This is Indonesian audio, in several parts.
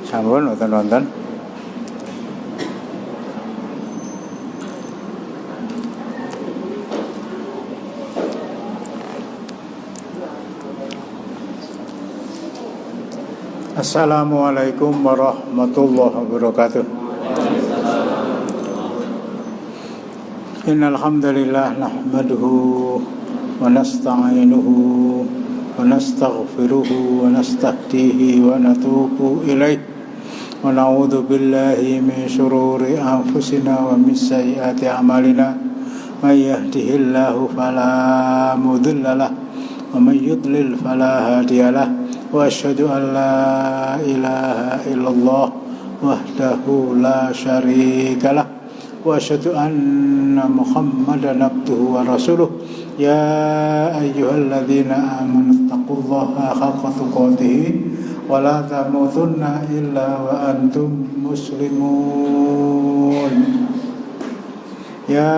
Sampun nonton. Assalamualaikum warahmatullahi wabarakatuh. Innal hamdalillah nahmaduhu wa nasta'inuhu wa nastaghfiruhu wa nastahdihi wa natubu ilaih wa na'udzu billahi min shururi anfusina wa min sayyiati a'malina may yahdihillahu fala mudilla lahu wa may yudlil fala hadiyalah wa asyhadu an la ilaha illallah wahdahu la syarikalah wa asyhadu anna Muhammadan abduhu wa rasuluh ya ayyuhalladzina amanu taqullaha haqqa tuqatih wa la tamutunna illa wa antum muslimun ya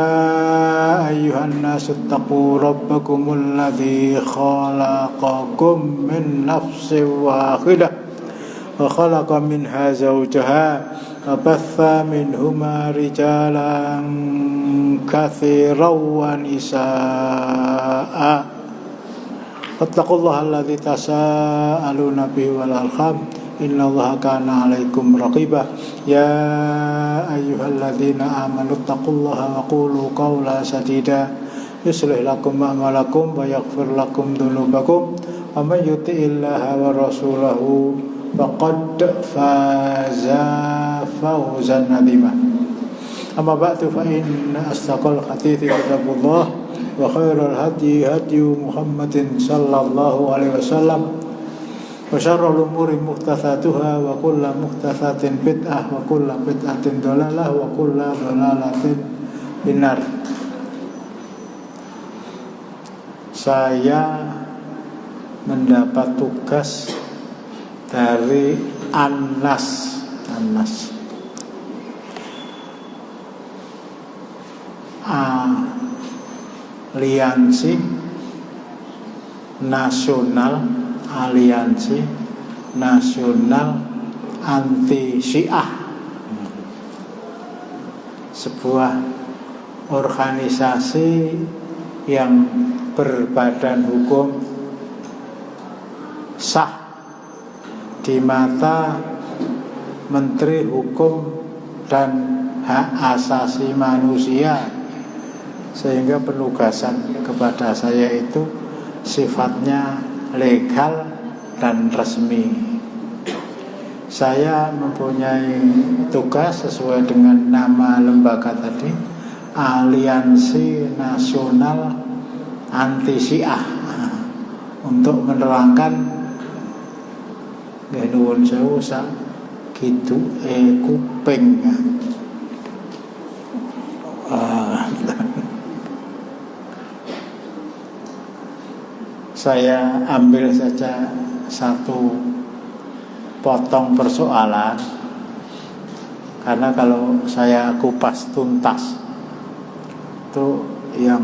ayyuhan nasu taqu rabbakumul ladzi khalaqakum min nafsin wahidah wa khalaqa minha zawjaha wa batha minhuma rijalan katsiran wa nisaa'a wattaqullaha alladzi tasaaluna bihi wal arham innallaha kana 'alaikum raqiba ya ayyuhalladzina amanu taqullaha wa qulu qawlan sadida yuslih lakum a'malakum wa yaghfir lakum dhunubakum wa may yuti'illaha wa rasulahu faqad faza fawzan 'azima amma ba'du fa inna asdaqal hadithi kitabullah wa khairal hadyi hadyu Muhammadin sallallahu alaihi wasallam wa syarrul umuri muhdatsatuha wa kullu muhdatsatin bid'ah wa kullu bid'atin dhalalah wa kullu dhalalatin finnar. Saya mendapat tugas dari Anas Aliansi Nasional Anti Syiah, sebuah organisasi yang berbadan hukum sah di mata Menteri Hukum dan Hak Asasi Manusia, sehingga penugasan kepada saya itu sifatnya legal dan resmi. Saya mempunyai tugas sesuai dengan nama lembaga tadi, Aliansi Nasional Anti Syiah, untuk menerangkan nuwun sewu sak gitu kuping. Saya ambil saja satu potong persoalan, karena kalau saya kupas tuntas itu yang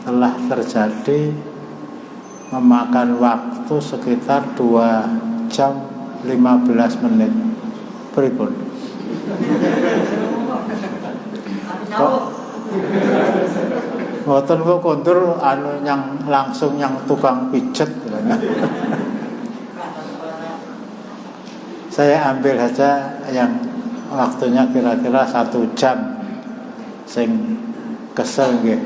telah terjadi memakan waktu sekitar 2 jam 15 menit. Pripun? Kok mboten kok kondur yang langsung yang tukang pijet. Saya ambil saja yang waktunya kira-kira 1 jam. Sing kesel nggih.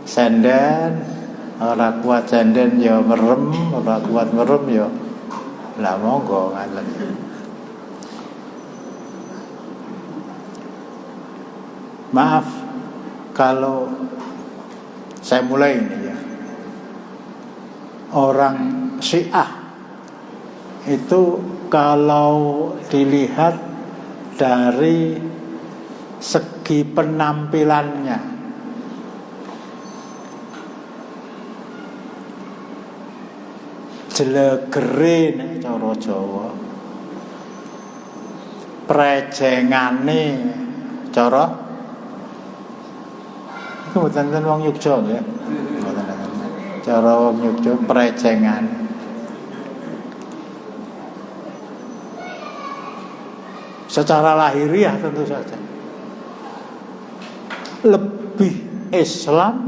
Senden ora kuat senden ya merem, ora kuat merem ya lah monggo ngaten. Maaf kalau saya mulai ini ya. Orang Syiah itu kalau dilihat dari segi penampilannya, jelegere nek cara Jawa, prejengane cara iku mboten wong Yogya nggih. Cara wong Yogya prejengan. secara lahiriah tentu saja lebih Islam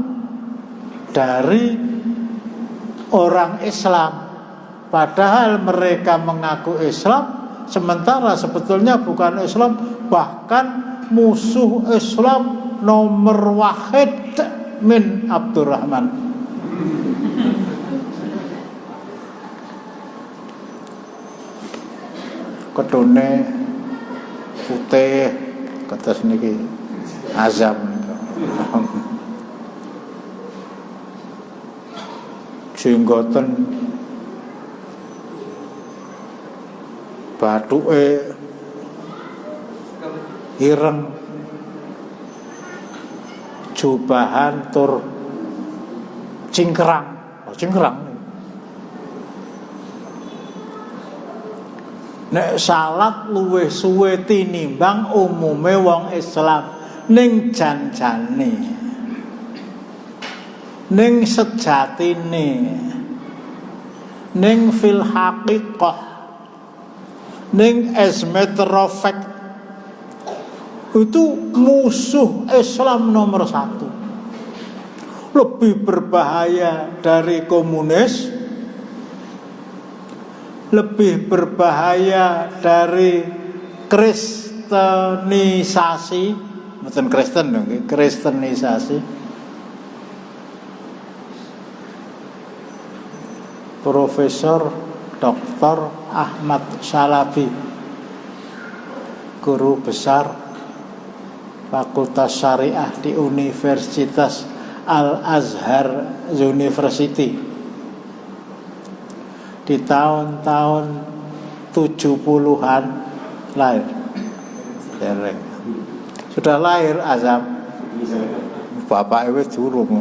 dari orang Islam, padahal mereka mengaku Islam sementara sebetulnya bukan Islam, bahkan musuh Islam nomor wahid min Abdurrahman. Kedone putih kata niki azam jenggoten bathuke ireng jubahan tur cingkrang. Nek salat luwih suwe tinimbang umume wong Islam ning janjane, ning sejatine, ning fil haqiqah, ning as matter of fact, itu musuh Islam nomor satu. Lebih berbahaya dari komunis, lebih berbahaya dari kristenisasi, bukan Kristen dong, kristenisasi. Profesor Dr. Ahmad Shalabi, guru besar Fakultas Syariah di Universitas Al-Azhar University, di tahun-tahun 70-an lahir. Sudah lahir azam. Bapak wis durung.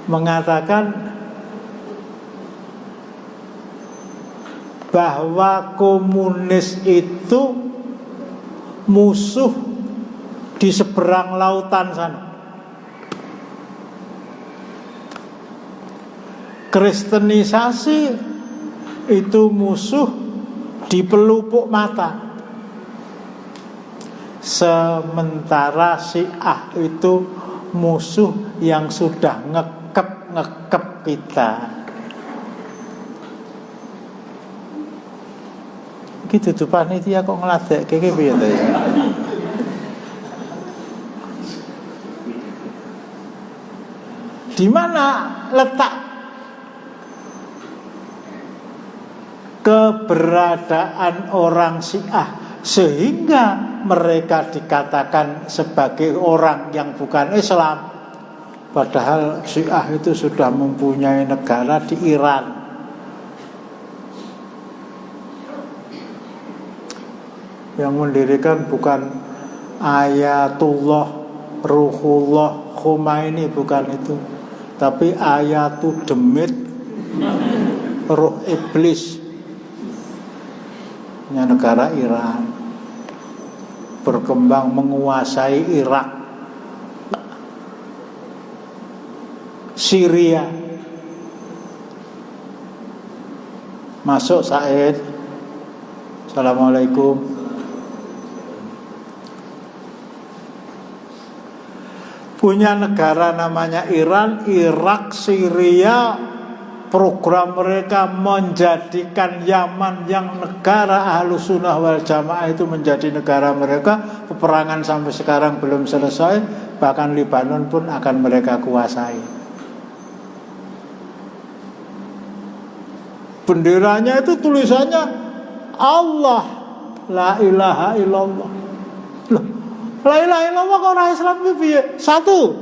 Mengatakan bahwa komunis itu musuh di seberang lautan sana. Kristenisasi itu musuh di pelupuk mata. Sementara Syiah itu musuh yang sudah ngekep kita. Gitu tuh panitia kok ngeladek kayak piye ta ya. Di mana letak keberadaan orang Syiah sehingga mereka dikatakan sebagai orang yang bukan Islam, padahal Syiah itu sudah mempunyai negara di Iran. Yang mendirikan bukan Ayatullah Ruhullah Khomeini, bukan itu, tapi Ayatul Demit, Ruh Iblis, negara Iran, berkembang menguasai Irak, Syria. Masuk Said. Assalamualaikum. Punya negara namanya Iran, Irak, Syria. Program mereka menjadikan Yaman yang negara Ahlus Sunnah wal Jamaah itu menjadi negara mereka. Peperangan sampai sekarang belum selesai. Bahkan Libanon pun akan mereka kuasai. Benderanya itu tulisannya Allah, la ilaha illallah. Loh, la ilaha illallah kok orang Islam piye? Satu,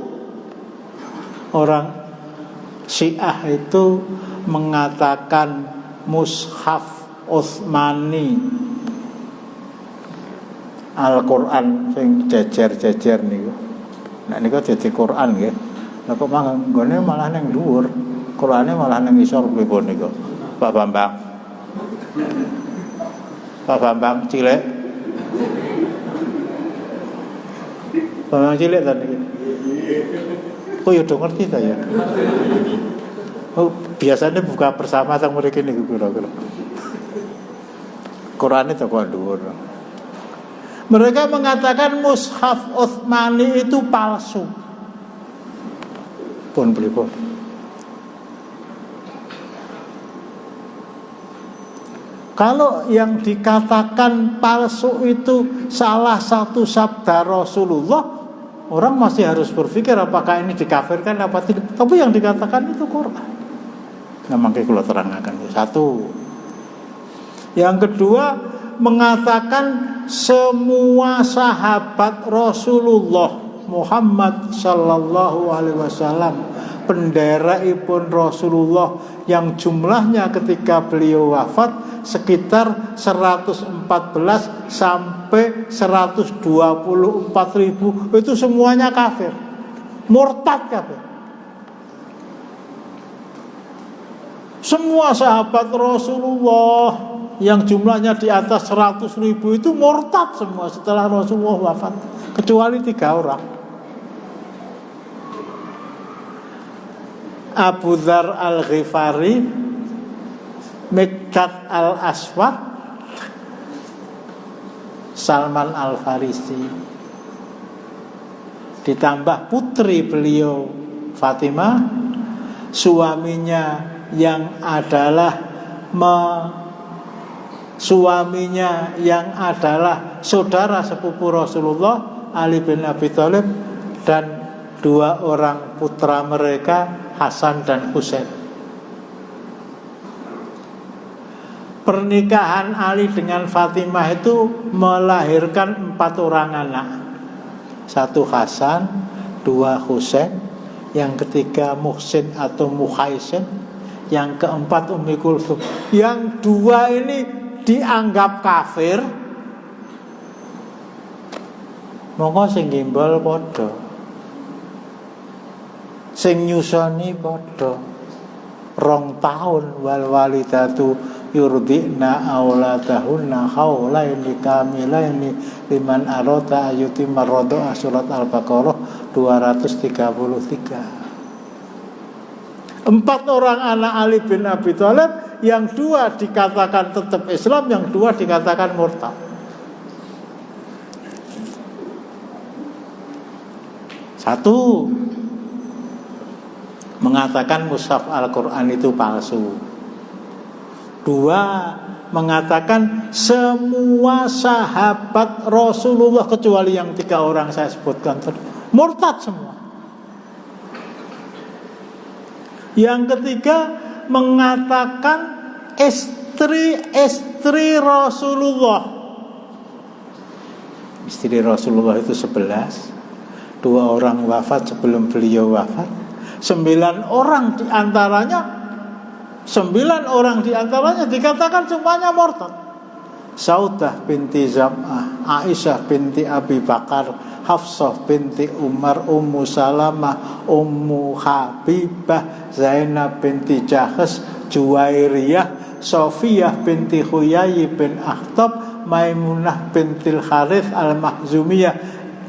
orang Syiah itu mengatakan mushaf Utsmani, Al-Qur'an sing jejer-jejer niku. Nek niku dadi Qur'an nggih. Lah kok manggone malah ning dhuwur. Qur'ane malah ning isor pripun niku. Pak Bambang. Pak Bambang cilik. Bambang cilik ta niki. Oh ya udah ngerti ta ya. Oh biasanya buka bersama teng mriki niku kira-kira. Quran itu kok dhuwur. Mereka mengatakan mushaf Utsmani itu palsu. Pun pripun? Kalau yang dikatakan palsu itu salah satu sabda Rasulullah, orang masih harus berpikir apakah ini dikafirkan apa tidak. Tapi yang dikatakan itu Quran. Nah, makanya kalau terangkan satu. Yang kedua, mengatakan semua sahabat Rasulullah Muhammad sallallahu alaihi wasallam, penderaipun Rasulullah yang jumlahnya ketika beliau wafat sekitar 114 sampai 124 ribu, itu semuanya kafir, murtad kafir. Semua sahabat Rasulullah yang jumlahnya di atas 100 ribu itu murtad semua setelah Rasulullah wafat, kecuali 3 orang. Abu Dzar Al-Ghifari, Miqdad Al-Aswad, Salman Al-Farisi. Ditambah putri beliau Fatimah, suaminya yang adalah saudara sepupu Rasulullah, Ali bin Abi Thalib, dan 2 orang putra mereka, Hasan dan Husain. Pernikahan Ali dengan Fatimah itu melahirkan 4 orang anak. 1 Hasan, 2 Husain, yang ketiga Muhsin atau Muhaisin, yang keempat Ummi Kulsum. Yang 2 ini dianggap kafir. Monggo sing gimbal padha, sing nyusoni padha. 2 tahun wal walidatu yurdina auladahunna haulaini kamilaini liman arada ayutimar radha, surat Al-Baqarah 233. 4 orang anak Ali bin Abi Thalib, yang 2 dikatakan tetap Islam, yang 2 dikatakan murtad. Satu, mengatakan mushaf Al-Quran itu palsu. 2, mengatakan semua sahabat Rasulullah kecuali yang 3 orang saya sebutkan tadi murtad semua. Yang ketiga, mengatakan istri Rasulullah. Istri Rasulullah itu 11, 2 orang wafat sebelum beliau wafat. 9 orang diantaranya dikatakan semuanya murtad. Saudah binti Zam'ah, Aisyah binti Abi Bakar, Hafsah binti Umar, Ummu Salamah, Ummu Habibah, Zainab binti Jahsh, Juwairiyah, Sofiyah binti Huyai bin Akhtab, Maimunah bintil Harith Al-Mahzumiyah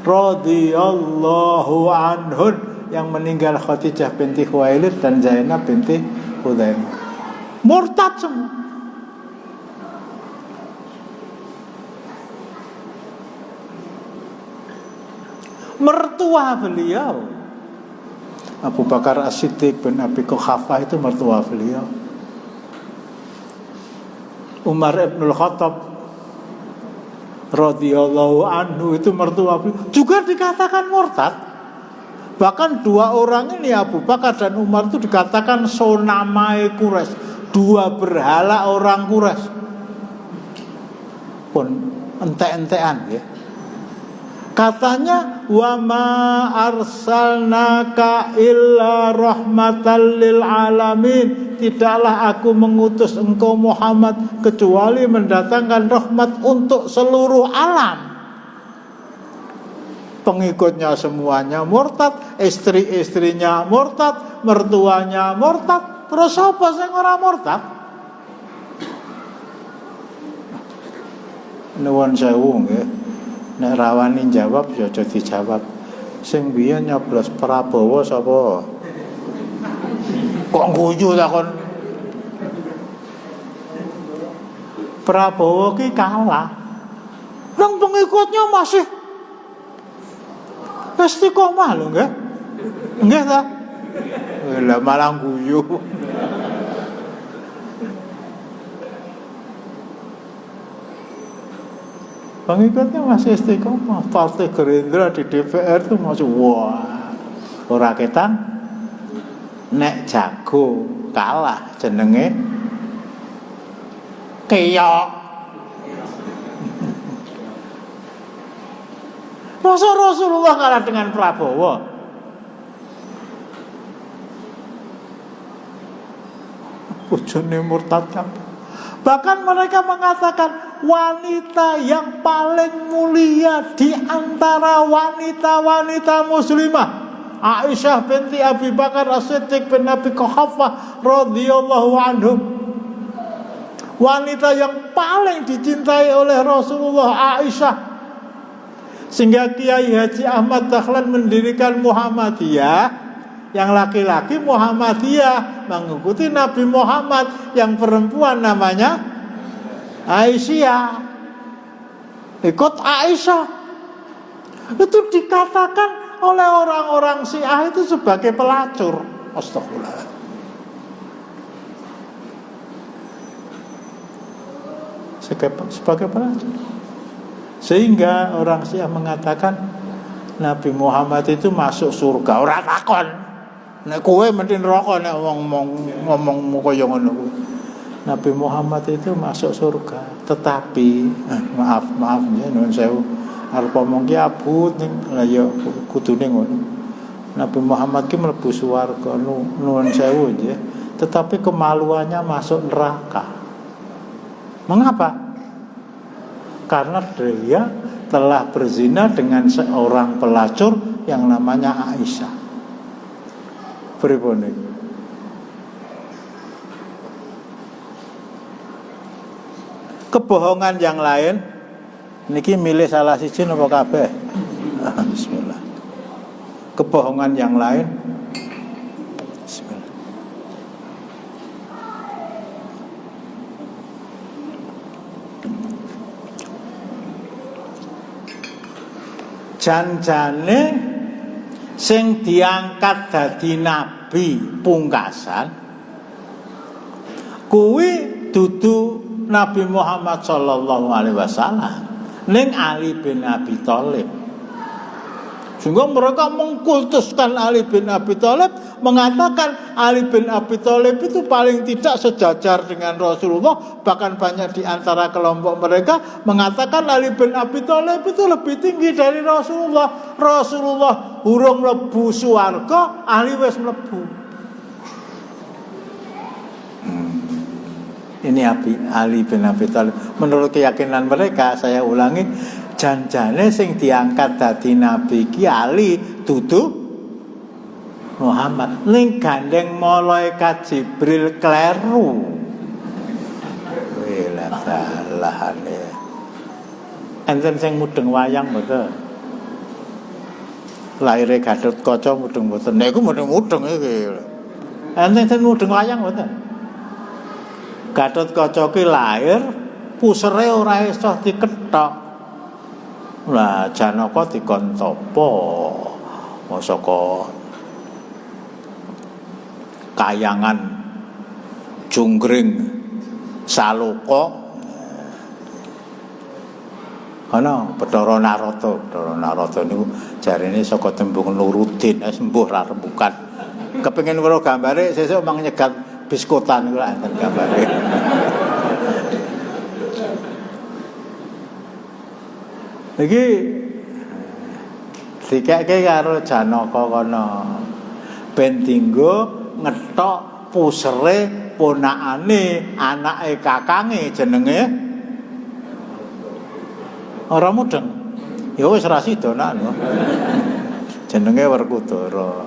radhiyallahu anhun, yang meninggal Khadijah binti Khuwailid dan Zainab binti Hudaimah. Murtad semua. Mertua beliau Abu Bakar As-Siddiq bin Abi Quhafah itu mertua beliau. Umar Ibnul Khattab radhiyallahu anhu itu mertua beliau, juga dikatakan murtad. Bahkan 2 orang ini, Abu Bakar dan Umar, itu dikatakan sonamai Quraisy, 2 berhala orang Quraisy. Pun ente-entean ya. Katanya, wa ma arsalnaka illa rahmatan lil alamin, tidaklah aku mengutus engkau Muhammad kecuali mendatangkan rahmat untuk seluruh alam. Pengikutnya semuanya murtad, istri-istrinya murtad, mertuanya murtad, terus apa sing ora murtad? Nuwun sewu nggih. Nek rawani jawab ya aja dijawab. Sing biyen nyoblos Prabowo sapa? Kok guyu takon? Prabowo ki kalah. Nang pengikutnya masih istiqomah lho nggih. Nggih ta? Lah malah guyu. Pengikutnya masih istiqomah. Partai Gerindra di DPR itu masih wah. Ora ketan nek jago kalah jenenge keok. Masa Rasulullah kalah dengan Prabowo? Bojone murtad kabeh. Bahkan mereka mengatakan wanita yang paling mulia di antara wanita-wanita muslimah, Aisyah binti Abi Bakar As-Siddiq bin Abi Quhafah radhiyallahu anhum. Wanita yang paling dicintai oleh Rasulullah, Aisyah. Sehingga Kiai Haji Ahmad Dahlan mendirikan Muhammadiyah, yang laki-laki Muhammadiyah mengikuti Nabi Muhammad, yang perempuan namanya Aisyah, ikut Aisyah. Itu dikatakan oleh orang-orang Syiah itu sebagai pelacur. Astagfirullah. Sebagai pelacur. Sehingga orang Syiah mengatakan Nabi Muhammad itu masuk surga. Ora takon. Nek kowe mesti neraka nek ngomong kaya ngono kuwi. Nabi Muhammad itu masuk surga. Tetapi maaf ya nuwun sewu. Arep omong ki abot ning lha ya kudune ngono. Nabi Muhammad ki mlebu swarga nuwun sewu nggih. Tetapi kemaluannya masuk neraka. Mengapa? Karena dia telah berzina dengan seorang pelacur yang namanya Aisyah. Pripun iki? Kebohongan yang lain niki milih salah siji napa kabeh? Bismillah. Kebohongan yang lain. Bismillah. Janjane sing diangkat dadi nabi pungkasan kuwi dudu Nabi Muhammad sallallahu alaihi wasallam, ning Ali bin Abi Thalib. Sehingga mereka mengkultuskan Ali bin Abi Thalib, mengatakan Ali bin Abi Thalib itu paling tidak sejajar dengan Rasulullah. Bahkan banyak di antara kelompok mereka mengatakan Ali bin Abi Thalib itu lebih tinggi dari Rasulullah. Rasulullah urung mlebu swarga, Ali wis mlebu. Ini Ali bin Abi Thalib. Menurut keyakinan mereka, saya ulangi, janjane sing diangkat dadi nabi ki Ali dudu Muhammad. Ning gandeng malaikat Jibril kleru. Wela salahane. Enten sing mudeng wayang mboten? Laire Gatotkaca mudeng mboten? Niku mudeng iki. Enten sing mudeng wayang mboten? Gatotkaca ki lahir pusere ora iso dikethok. Lah Janaka dikon tapa saka kayangan Junggring Saloka ana Bathara Narada. Bathara Narada niku jarene saka tembung Nuruddin, sembuh ra rembukan. Kepengin weruh gambare sesuk mang nyegat biskotan kula enten gambare. Iki dikeke karo Janaka kono ben dienggo ngethok pusere ponakane anake kakange jenenge ora mudeng. Ya wis ra sida nak jenenge Werkudara.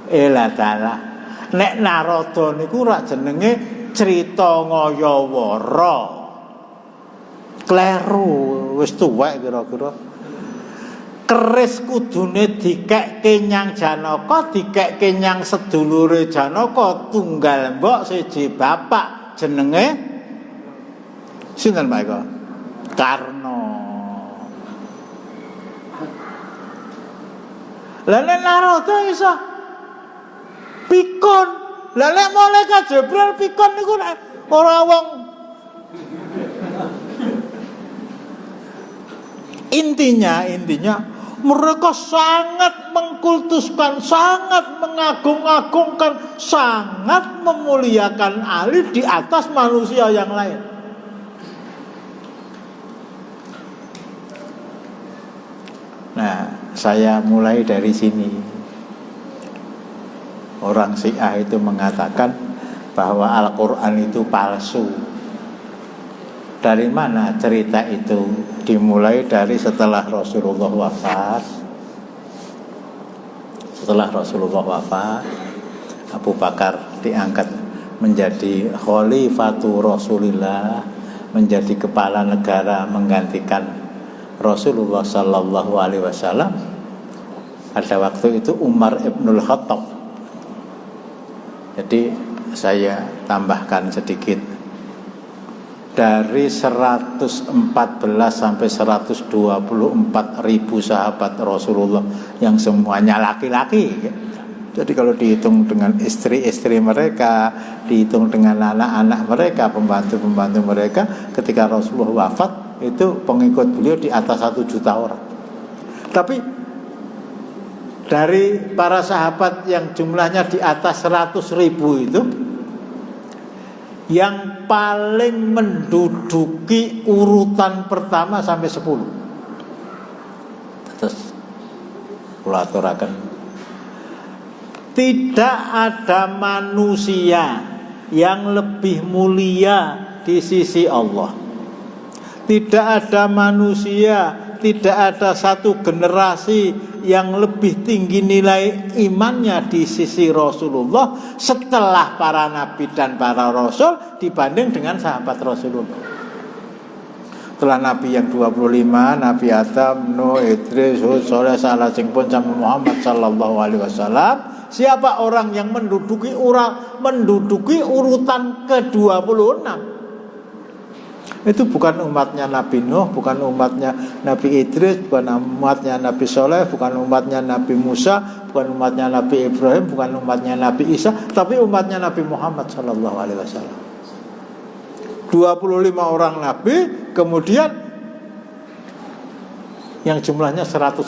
Elah dalah nek Narada niku rak jenenge Crita Ngayawara. Kleru wis tuwek kira-kira. Keris kudune dikekke nyang Janaka, dikekke nyang sedulure Janaka tunggal mbok siji bapak jenenge Sinten Pak Eko? Karno. Lah nek Narada iso pikun. Lah nek malaikat Jibril pikun niku ora wong. Intinya mereka sangat mengkultuskan, sangat mengagung-agungkan, sangat memuliakan Ali di atas manusia yang lain. Nah, saya mulai dari sini. Orang Syiah itu mengatakan bahwa Al-Quran itu palsu. Dari mana cerita itu? Dimulai dari setelah Rasulullah wafat. Setelah Rasulullah wafat, Abu Bakar diangkat menjadi Khalifatu Rasulillah, menjadi kepala negara menggantikan Rasulullah Sallallahu Alaihi Wasallam. Pada waktu itu Umar Ibnul Khattab. Jadi saya tambahkan sedikit. Dari 114 sampai 124 ribu sahabat Rasulullah yang semuanya laki-laki. Jadi kalau dihitung dengan istri-istri mereka, dihitung dengan anak-anak mereka, pembantu-pembantu mereka, ketika Rasulullah wafat, itu pengikut beliau di atas 1 juta orang. Tapi dari para sahabat yang jumlahnya di atas 100 ribu itu, yang paling menduduki urutan pertama sampai 10. Terus kulaturakan, tidak ada manusia yang lebih mulia di sisi Allah. Tidak ada manusia, tidak ada satu generasi yang lebih tinggi nilai imannya di sisi Rasulullah setelah para nabi dan para rasul dibanding dengan sahabat Rasulullah. Setelah nabi yang 25, Nabi Adam, Nuh, Idris, Hud, Saleh, Salajeng pun sama Muhammad sallallahu alaihi wasallam, siapa orang yang menduduki urutan ke-26? Itu bukan umatnya Nabi Nuh, bukan umatnya Nabi Idris, bukan umatnya Nabi Saleh, bukan umatnya Nabi Musa, bukan umatnya Nabi Ibrahim, bukan umatnya Nabi Isa, tapi umatnya Nabi Muhammad sallallahu alaihi wasallam. 25 orang nabi, kemudian yang jumlahnya 100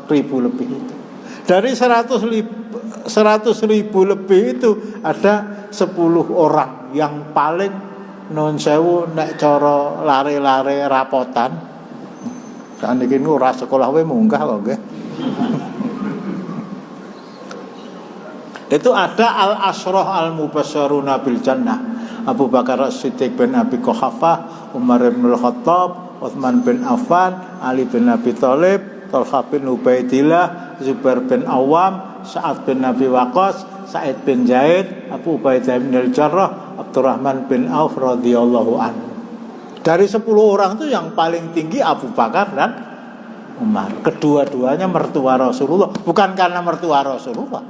ribu lebih itu. Dari 100 ribu lebih itu ada 10 orang yang paling non sewu nek cara lare-lare rapotan. Sakniki niku ora sekolah wae munggah kok nggih. Itu ada al-asyrah al-mubasysyaruna bil jannah. Abu Bakar As-Siddiq bin Abi Quhafah, Umar bin Al-Khattab, Utsman bin Affan, Ali bin Abi Thalib, Talha bin Ubaidillah, Zubair bin Awam, Sa'ad bin Abi Waqqas, Sa'id bin Zaid, Abu Ubaidah bin Al-Jarrah, Abdurrahman bin Auf radhiyallahu anhu. Dari 10 orang itu yang paling tinggi Abu Bakar dan Umar. Kedua-duanya mertua Rasulullah, bukan karena mertua Rasulullah,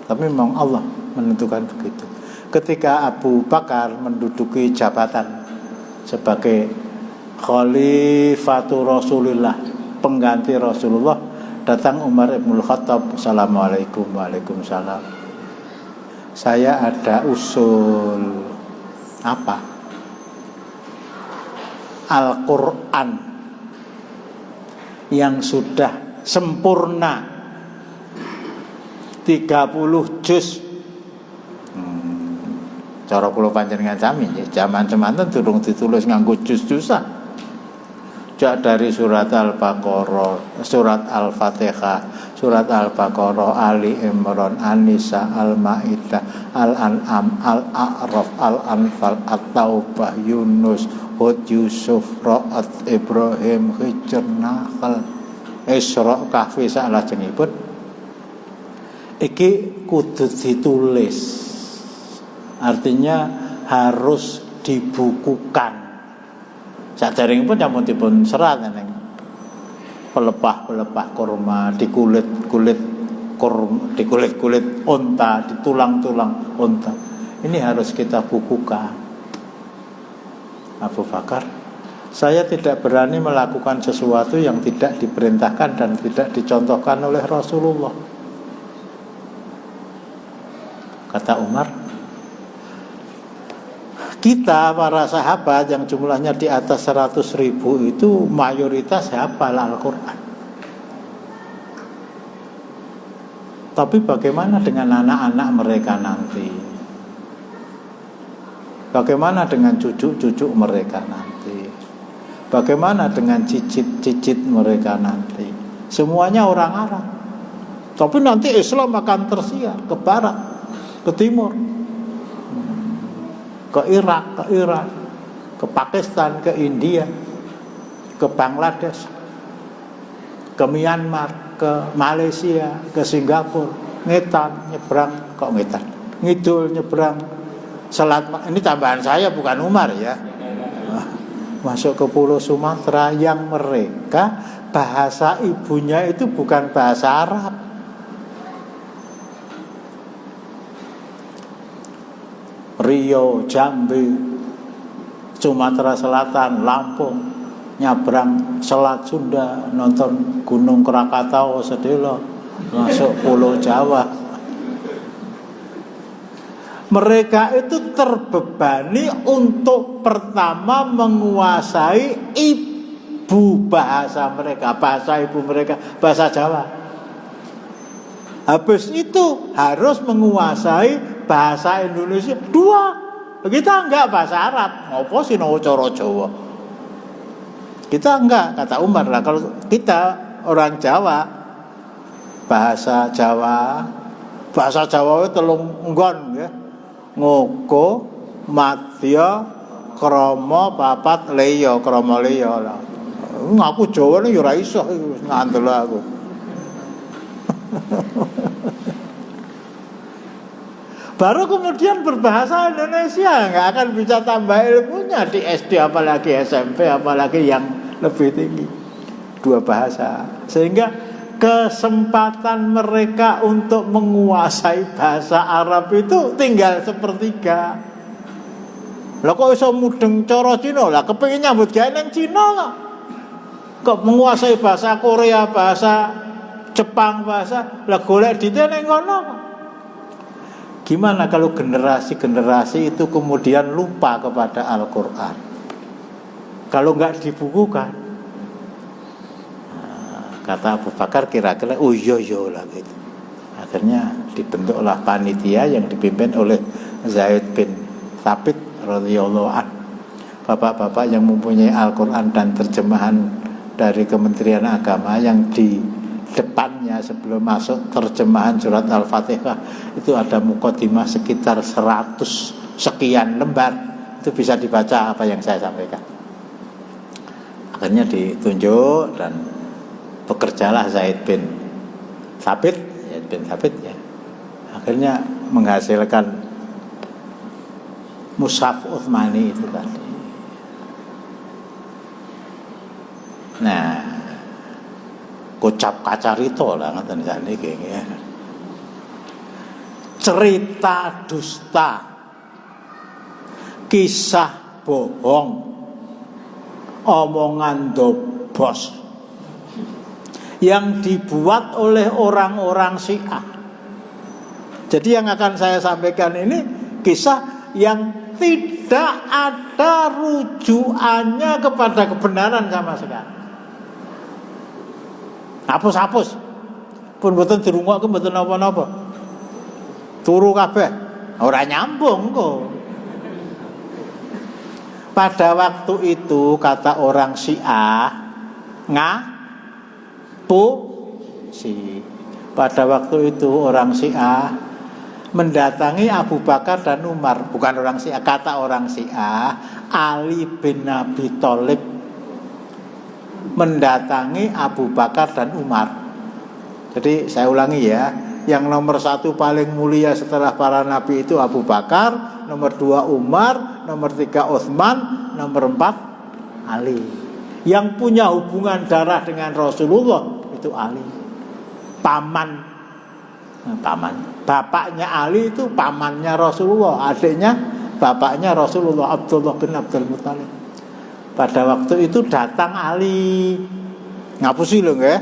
tapi memang Allah menentukan begitu. Ketika Abu Bakar menduduki jabatan sebagai Khalifatu Rasulillah, pengganti Rasulullah, datang Umar Ibn Khattab. Assalamualaikum. Waalaikumsalam. Saya ada usul. Apa? Al-Quran yang sudah sempurna 30 juz. Cara kula panjenengan sami nggih, jaman semanten durung ditulis nganggo juz-juzan. Jak dari surat Al-Baqarah, surat Al-Fatihah, surat Al-Baqarah, Ali Imran, An-Nisa, Al-Maidah, Al-An'am, Al-A'raf, Al-Anfal, At-Taubah, Yunus, Hud, Yusuf, Ra'ad, Ibrahim, Hijr, Nahl, Isra, Kahfi salajengipun. Iki kudu ditulis. Artinya harus dibukukan. Saderengipun nyamun dipun serat neng pelepah kurma, di kulit kurma, di kulit unta, di tulang-tulang unta. Ini harus kita bukukan. Abu Bakar, saya tidak berani melakukan sesuatu yang tidak diperintahkan dan tidak dicontohkan oleh Rasulullah. Kata Umar, kita para sahabat yang jumlahnya di atas 100.000 itu mayoritas hafal Al-Quran. Tapi bagaimana dengan anak-anak mereka nanti? Bagaimana dengan cucu-cucu mereka nanti? Bagaimana dengan cicit-cicit mereka nanti? Semuanya orang Arab. Tapi nanti Islam akan tersiar ke barat, ke timur, ke Irak, ke Iran, ke Pakistan, ke India, ke Bangladesh, ke Myanmar, ke Malaysia, ke Singapura, ngetan, nyebrang, kok ngetan, ngidul, nyebrang, selat. Ini tambahan saya, bukan Umar ya. Masuk ke Pulau Sumatera yang mereka bahasa ibunya itu bukan bahasa Arab. Riau, Jambi, Sumatera Selatan, Lampung, nyabrang Selat Sunda, nonton Gunung Krakatau, sedelo, masuk Pulau Jawa. Mereka itu terbebani untuk pertama menguasai ibu bahasa mereka, bahasa ibu mereka, bahasa Jawa. Habis itu harus menguasai bahasa Indonesia. Dua, kita enggak bahasa Arab. Ngopo sih no cara Jawa? Kita enggak, kata Umar lah. Kalau kita orang Jawa, bahasa Jawa itu telung nggon ya. Ngoko, madya, krama, papat, leya, krama leya lah. Ngaku Jawa nih ora iso ngandel aku. Baru kemudian berbahasa Indonesia, nggak akan bisa tambah ilmunya di SD apalagi SMP apalagi yang lebih tinggi. Dua bahasa, sehingga kesempatan mereka untuk menguasai bahasa Arab itu tinggal sepertiga. Lah kok iso mudeng cara Cina lah, kepengin nyambut gawe nang Cina kok menguasai bahasa Korea, bahasa Jepang, bahasa lah golek dite ning ngono. Gimana kalau generasi-generasi itu kemudian lupa kepada Al-Quran? Kalau nggak dibukukan, kata Abu Bakar kira-kira, oh iya lah gitu. Akhirnya dibentuklah panitia yang dipimpin oleh Zaid bin Thabit radhiyallahu an. Bapak-bapak yang mempunyai Al-Quran dan terjemahan dari Kementerian Agama yang di depannya sebelum masuk terjemahan surat Al-Fatihah itu ada mukadimah sekitar 100 sekian lembar. Itu bisa dibaca apa yang saya sampaikan. Akhirnya ditunjuk dan bekerjalah Zaid bin Thabit ya. Akhirnya menghasilkan Mushaf Utsmani itu tadi. Nah, kocap kacarito lah ngoten sakniki ya. Cerita dusta, kisah bohong, omongan dobos yang dibuat oleh orang-orang Syiah. Jadi yang akan saya sampaikan ini kisah yang tidak ada rujukannya kepada kebenaran sama sekali. Hapus-hapus pun mboten dirungokke mboten napa-napa. Turu kabeh. Ora nyambung kok. Pada waktu itu kata orang Syiah pada waktu itu orang Syiah mendatangi Abu Bakar dan Umar. Bukan orang Syiah, kata orang Syiah Ali bin Abi Thalib mendatangi Abu Bakar dan Umar. Jadi saya ulangi ya, yang nomor 1 paling mulia setelah para nabi itu Abu Bakar, nomor 2 Umar, nomor 3 Utsman, nomor 4 Ali. Yang punya hubungan darah dengan Rasulullah itu Ali, paman Paman. Bapaknya Ali itu pamannya Rasulullah, adiknya bapaknya Rasulullah, Abdullah bin Abdul Muthalib. Pada waktu itu datang Ali. Ngapusi lho nggih?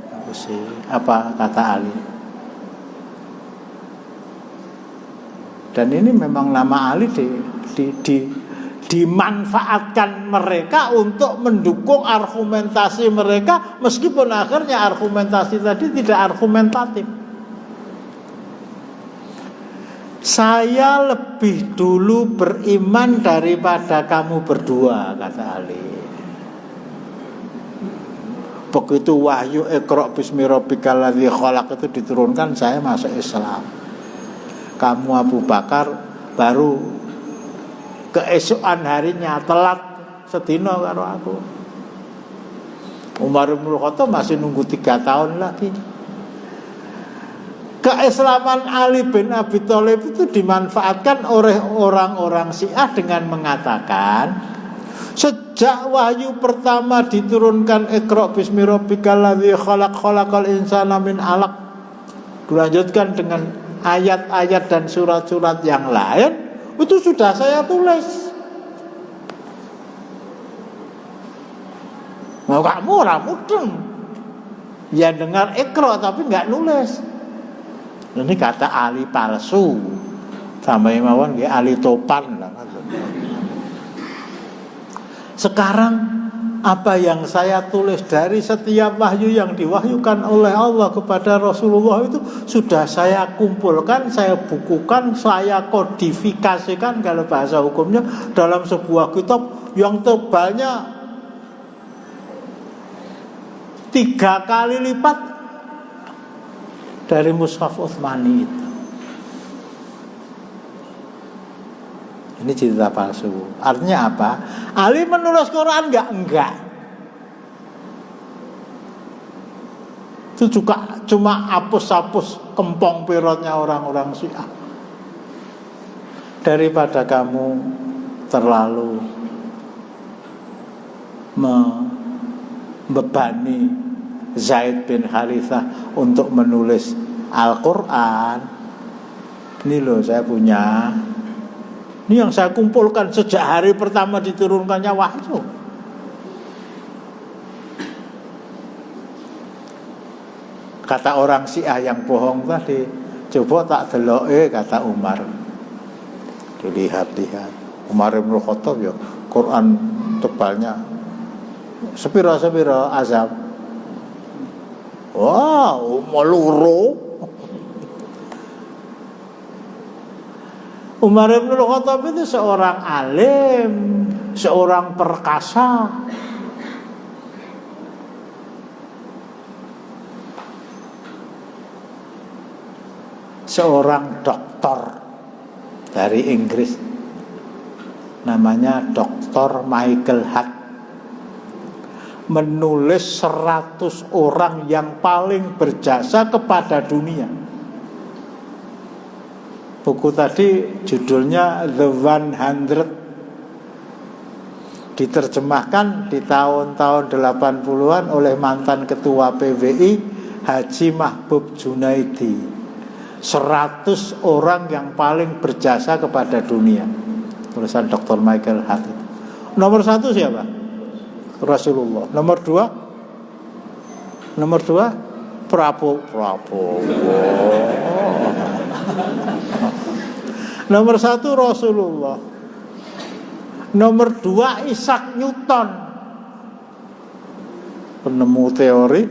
Ngapusi. Apa kata Ali? Dan ini memang nama Ali dimanfaatkan mereka untuk mendukung argumentasi mereka, meskipun akhirnya argumentasi tadi tidak argumentatif. Saya lebih dulu beriman daripada kamu berdua, kata Ali. Begitu wahyu Iqra bismi rabbikal ladzi khalaq itu diturunkan, saya masuk Islam. Kamu Abu Bakar baru keesokan harinya telat sedina karo aku. Umar bin Khattab masih nunggu 3 tahun lagi. Keislaman Ali bin Abi Thalib itu dimanfaatkan oleh orang-orang Syiah dengan mengatakan, sejak wahyu pertama diturunkan Iqra bismi rabbikal ladzi khalaq khalaqal insana min 'alaq, dilanjutkan dengan ayat-ayat dan surat-surat yang lain, itu sudah saya tulis. Mau kamu orang mudeng, ya dengar Iqra tapi nggak nulis. Ini kata Ali palsu, tambah mawon nggih Ali topan lah. Sekarang apa yang saya tulis dari setiap wahyu yang diwahyukan oleh Allah kepada Rasulullah itu sudah saya kumpulkan, saya bukukan, saya kodifikasikan kalau bahasa hukumnya dalam sebuah kitab yang tebalnya 3 kali lipat dari Mushaf Utsmani itu. Ini cerita palsu. Artinya apa? Ali menulis Quran enggak. Itu juga cuma hapus-hapus kempong pirotnya orang-orang Syiah. Daripada kamu terlalu membebani Zaid bin Harithah untuk menulis Al-Quran, ini loh saya punya. Ini yang saya kumpulkan sejak hari pertama diturunkannya wahyu. Kata orang Syiah yang bohong tadi, coba tak deloke, kata Umar. Dilihat-lihat Umar bin Khattab ya, Quran tebalnya sepira-sepira azab. Wow, meluru. Umar bin Khattab itu seorang alim, seorang perkasa. Seorang doktor dari Inggris, namanya Dr. Michael Hart, menulis 100 orang yang paling berjasa kepada dunia. Buku tadi judulnya The 100, diterjemahkan di tahun-tahun 80-an oleh mantan ketua PBI Haji Mahbub Junaidi. 100 orang yang paling berjasa kepada dunia, tulisan Dr. Michael Hart. Nomor 1 siapa? Rasulullah. Nomor 2 Prabowo. Nomor 1 Rasulullah. Nomor 2 Isaac Newton, penemu teori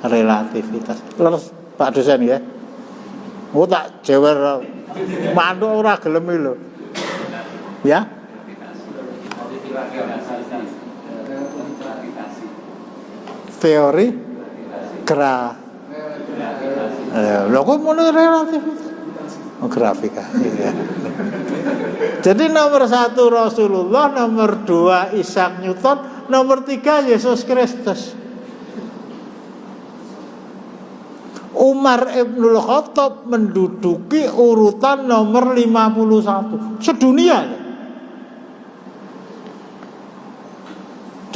relativitas. Leres Pak dosen ya. Oh tak jewer mantuk ora gelem lho. Ya. Teori lho kok mulai relativitas grafika ya. Jadi nomor 1 Rasulullah, nomor 2 Isaac Newton, nomor 3 Yesus Kristus. Umar Ibnul Khattab menduduki urutan nomor 51 sedunia ya.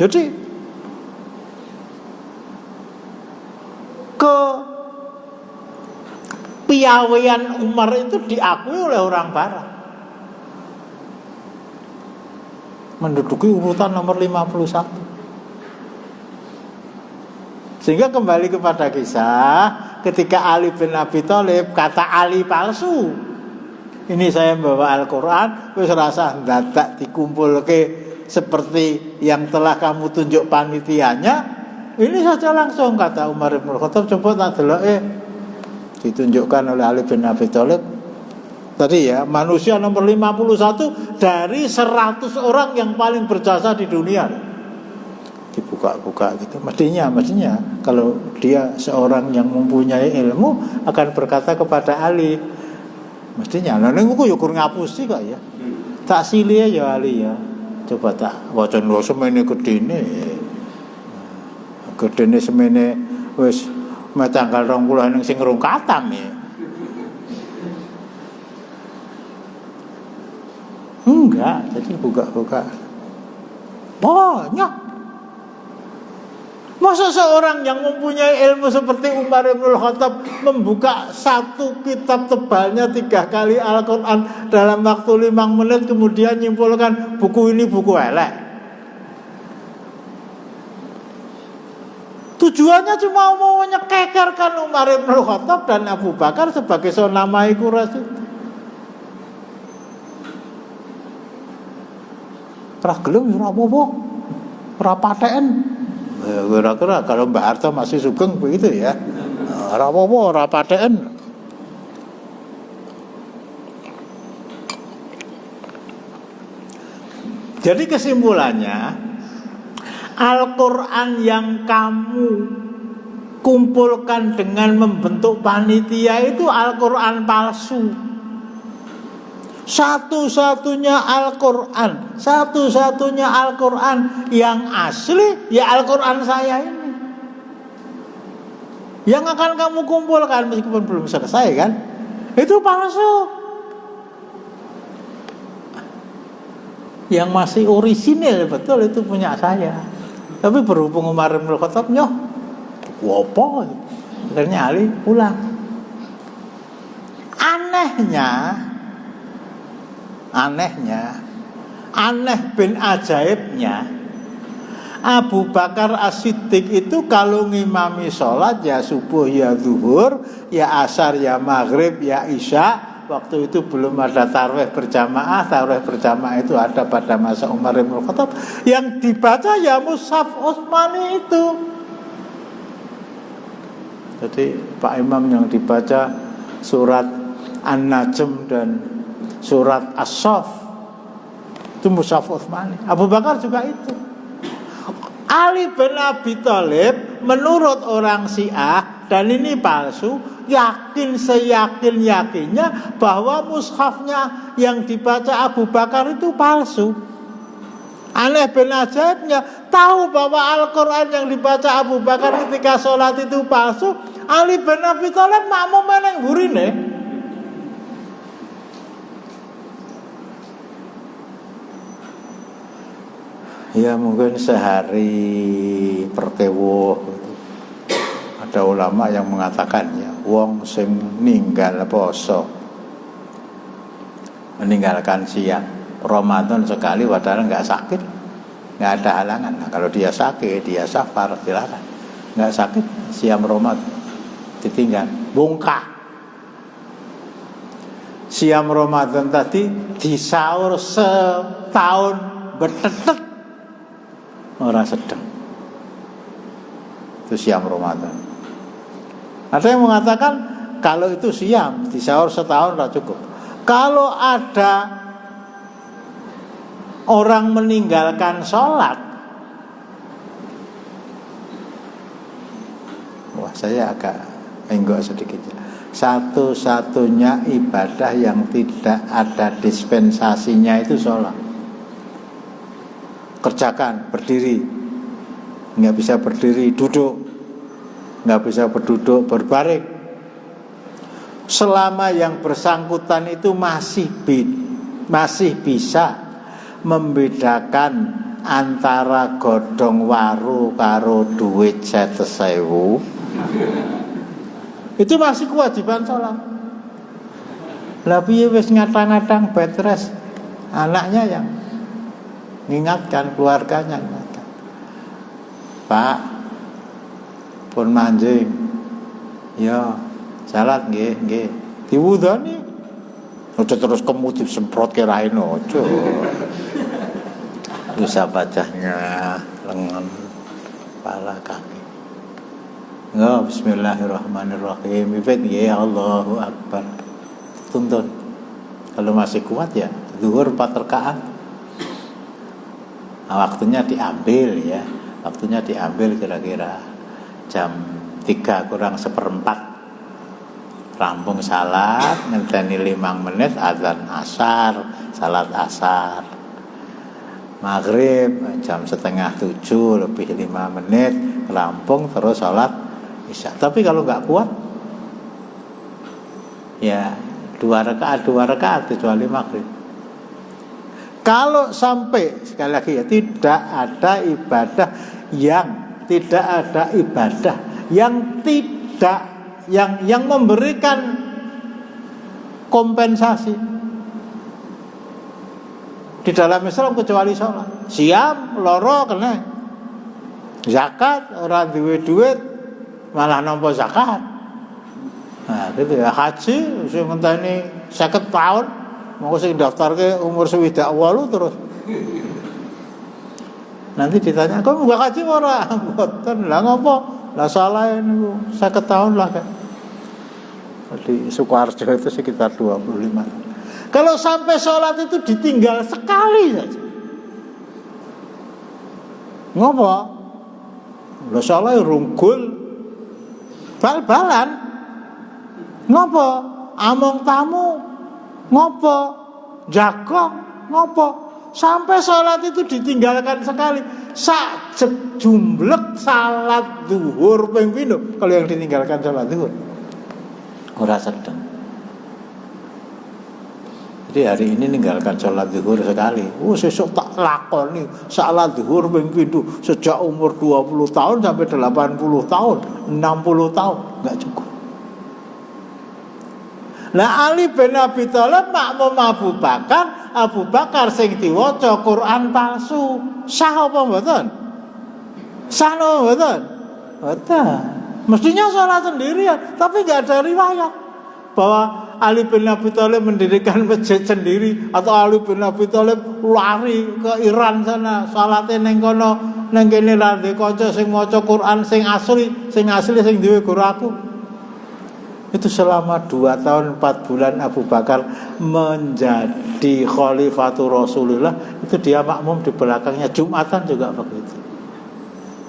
Jadi kepiawaian Umar itu diakui oleh orang barat, menduduki urutan nomor 51. Sehingga kembali kepada kisah ketika Ali bin Abi Thalib kata Ali palsu. Ini saya membawa Al-Quran, wis rasa dadak dikumpulke seperti yang telah kamu tunjuk panitianya. Ini saja langsung kata Umar bin Khattab, coba tak deloke ditunjukkan oleh Ali bin Abi Thalib. Tadi ya, manusia nomor 51 dari 100 orang yang paling berjasa di dunia. Dibuka-buka gitu. Mestinya kalau dia seorang yang mempunyai ilmu akan berkata kepada Ali, mestinya lha niku yo kur ngapusi kok ya. Tak silih ya Ali ya. Coba tak wacan lho semene gedene. Gedene semene wis tanggal 20 ning sing ngrung katam ya. Enggak, jadi buka-buka. Banyak. Masa seorang yang mempunyai ilmu seperti Umar bin Khattab membuka satu kitab tebalnya 3 kali Al-Quran dalam waktu 5 menit, kemudian menyimpulkan buku ini buku elek. Tujuannya cuma mau menyekekerkan Umar bin Khattab dan Abu Bakar sebagai sonamai Quraisy. Ora gelem ora apa-apa. Ora paten. Kira-kira kalau Mbak Harto masih sugeng begitu ya. Ora apa-apa, ora paten. Jadi kesimpulannya, Al-Quran yang kamu kumpulkan dengan membentuk panitia itu Al-Quran palsu. Satu-satunya Al-Quran yang asli ya Al-Quran saya ini, yang akan kamu kumpulkan meskipun belum selesai kan, itu palsu. Yang masih orisinil betul itu punya saya. Tapi berhubung Umar bin Khattab nyoh apa, akhirnya Ali pulang. Aneh bin ajaibnya, Abu Bakar As-Siddiq itu kalau ngimami sholat ya subuh ya zuhur ya asar ya maghrib ya isya. Waktu itu belum ada tarawih berjamaah. Tarawih berjamaah itu ada pada masa Umar bin Khattab. Yang dibaca ya Mushaf Utsmani itu. Jadi Pak Imam yang dibaca surat An-Najm dan surat As-Saff itu Mushaf Utsmani. Abu Bakar juga itu. Ali bin Abi Thalib menurut orang Syiah, dan ini palsu, yakin seyakin-yakinnya bahwa mushafnya yang dibaca Abu Bakar itu palsu. Aneh bin ajaibnya, tahu bahwa Al-Quran yang dibaca Abu Bakar ketika sholat itu palsu, Ali bin Abi Thalib makmum meneng burine. Ya mungkin sehari perkewuh. Ada ulama yang mengatakan ya, wong sing ninggal poso, meninggalkan siang Ramadan sekali padahal nggak sakit, nggak ada halangan. Nah, kalau dia sakit, dia safar silakan. Nggak sakit, siam Ramadan ditinggal, bongkah. Siam Ramadan tadi disaur setahun bertetet. Orang sedang itu siam Ramadan. Ada yang mengatakan kalau itu siam disaur setahun tidak cukup. Kalau ada orang meninggalkan sholat, wah saya agak enggak sedikit. Satu-satunya ibadah yang tidak ada dispensasinya itu sholat. Kerjakan, berdiri, nggak bisa berdiri, duduk, nggak bisa berduduk, berbaring. Selama yang bersangkutan itu masih bisa membedakan antara godhong waru karo duit 100.000, itu masih kewajiban sholat. Lah piye wis ngatang-ngatang bed rest, anaknya yang mengingatkan, keluarganya mengingatkan. Pak, pun manjing. Ya, salat nggih. Diwudoni. Ojo terus kemudi semprot kirain ojo. Bisa bacanya lengan, kepala, kaki. Enggak, bismillahirrahmanirrahim. Ibad ya Allahu Akbar. Tuntun. Kalau masih kuat ya zuhur 4 rakaat. Nah, waktunya diambil ya. Waktunya diambil kira-kira jam 3 kurang 1/4. Rampung salat, ngenteni 5 menit azan asar, salat asar. Maghrib jam 6:30 lebih 5 menit, rampung terus salat isya. Tapi kalau nggak kuat, ya 2 rakaat kecuali maghrib. Kalau sampai sekali lagi ya tidak ada ibadah yang memberikan kompensasi di dalam Islam kecuali sholat. Siam loro kena, zakat orang duwe duit malah nampa zakat. Nah, gitu ya. Haji sing ngenteni 50 tahun, monggo sing daftarke umur 28 terus. Nanti ditanya, "Kok enggak haji ora?" Mboten. Lah ngopo? Lah salah niku 50 tahun lah kan. Di Sukoharjo itu sekitar 25. Kalau sampai sholat itu ditinggal sekali saja, ngopo? Lah salah runggul bal-balan. Ngopo? Among tamu. Ngopo? Jagong. Ngopo? Sampai sholat itu ditinggalkan sekali. Sak jumlek salat zuhur ping pindho kalau yang ditinggalkan salat zuhur ora sedeng. Jadi hari ini ninggalkan sholat zuhur sekali. Sesuk tak lakoni salat zuhur ping pindho sejak umur 20 tahun sampai 80 tahun, 60 tahun enggak cukup. Nah, Ali bin Abi Thalib makmum Abu Bakar sing diwaca Quran palsu. Sah apa mboten? Sah napa mboten? Mboten. Mestinya salat sendirian, tapi enggak ada riwayat bahwa Ali bin Abi Thalib mendirikan masjid sendiri atau Ali bin Abi Thalib lari ke Iran sana salate ning kono ning kene ra ndek kanca sing maca Quran sing asli sing duwe guru aku. Itu selama 2 tahun 4 bulan Abu Bakar menjadi khalifatul Rasulullah, itu dia makmum di belakangnya. Jumatan juga begitu.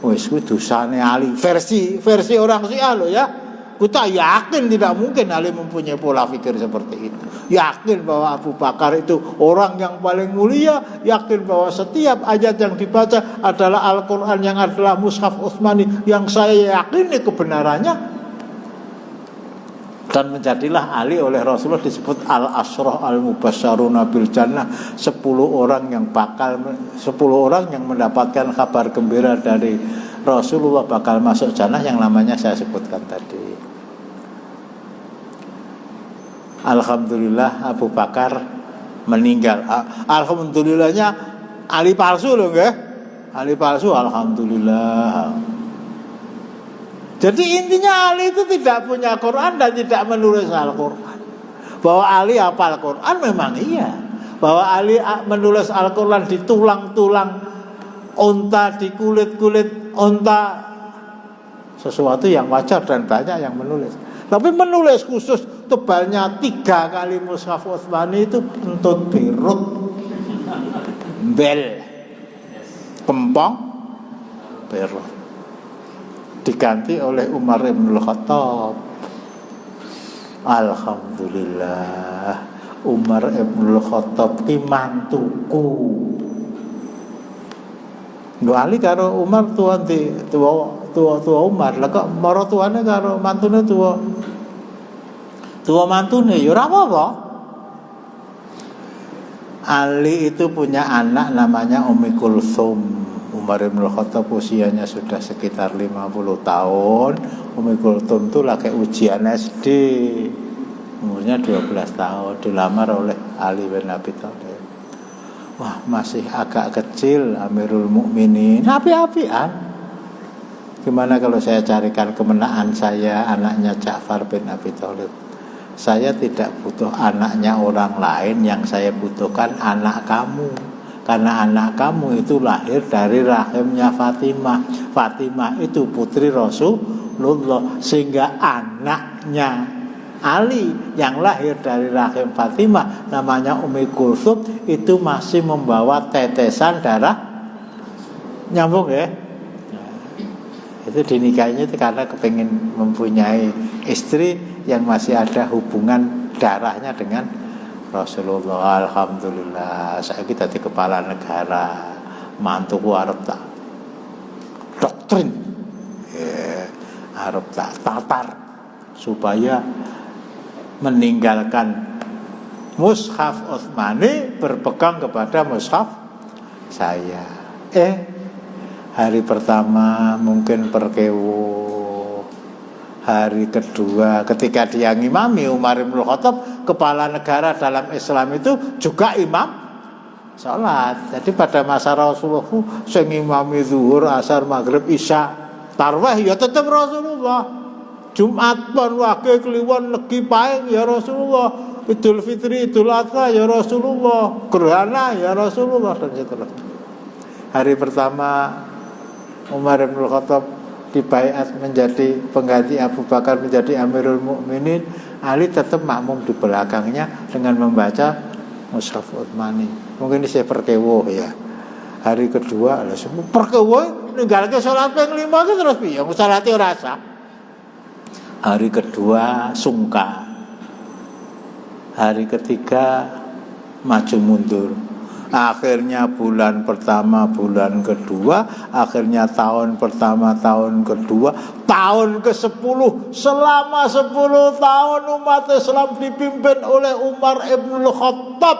Wis kuwi dosane Ali versi orang Syiah loh ya. Kita yakin tidak mungkin Ali mempunyai pola pikir seperti itu. Yakin bahwa Abu Bakar itu orang yang paling mulia, yakin bahwa setiap ayat yang dibaca adalah Al-Qur'an yang adalah mushaf Utsmani yang saya yakini kebenarannya. Dan menjadilah Ali oleh Rasulullah disebut al-asyrah al-mubasysyaruna bil jannah, 10 orang yang mendapatkan kabar gembira dari Rasulullah bakal masuk jannah yang namanya saya sebutkan tadi. Alhamdulillah Abu Bakar meninggal. Alhamdulillahnya Ali palsu loh nggih. Ali palsu alhamdulillah. Jadi intinya Ali itu tidak punya Quran dan tidak menulis Al-Quran. Bahwa Ali hafal Quran memang iya. Bahwa Ali menulis Al-Quran di tulang-tulang unta, di kulit-kulit unta, sesuatu yang wajar dan banyak yang menulis. Tapi menulis khusus tebalnya 3 kali mushaf Utsmani itu entut birut bel kempong birut diganti oleh Umar bin Khattab. Alhamdulillah Umar bin Khattab ki mantuku. Ali karo Umar tua Umar, lah kok maratuane karo mantune tua mantune ya ora apa-apa. Ali itu punya anak namanya Ummi Kulsum. Umar bin Khattab usianya sudah sekitar 50 tahun. Ummi Kulsum itu lagi ujian SD. umurnya 12 tahun, dilamar oleh Ali bin Abi Thalib. Wah, masih agak kecil Amirul Mukminin, api-apian. Gimana kalau saya carikan kemenangan saya, anaknya Ja'far bin Abi Thalib? Saya tidak butuh anaknya orang lain, yang saya butuhkan anak kamu. Karena anak kamu itu lahir dari rahimnya Fatimah. Fatimah itu putri Rasulullah, sehingga anaknya Ali yang lahir dari rahim Fatimah namanya Ummi Kulsum itu masih membawa tetesan darah. Nyambung ya? Itu dinikahinya itu karena kepingin mempunyai istri yang masih ada hubungan darahnya dengan Rasulullah. Alhamdulillah, saya kita di kepala negara, mantuku arep tak doktrin, arep tak tatar supaya meninggalkan mushaf Utsmani, berpegang kepada mushaf saya. Hari pertama mungkin perkewo, hari kedua ketika dia ngimami, Umar bin Khattab kepala negara dalam Islam itu juga imam salat. Jadi pada masa Rasulullah sing ngimami zuhur, asar, maghrib, isya, tarwih ya tetap Rasulullah. Jumat pon wage kliwon legi paing ya Rasulullah, Idul Fitri, Idul Adha ya Rasulullah, gerhana ya Rasulullah, dan seterusnya. Hari pertama Umar bin Khattab dibaiat menjadi pengganti Abu Bakar menjadi Amirul Mukminin. Ali tetap makmum di belakangnya dengan membaca Mushaf Utsmani. Mungkin ini saya perkewo ya. Hari kedua lah semua perkewo ninggalke salat ping 5 ki terus piye? Salate ora sah. Hari kedua sungkan. Hari ketiga maju mundur. Akhirnya bulan pertama, bulan kedua, akhirnya tahun pertama, tahun kedua, tahun ke-10. Selama 10 tahun umat Islam dipimpin oleh Umar ibn Khattab.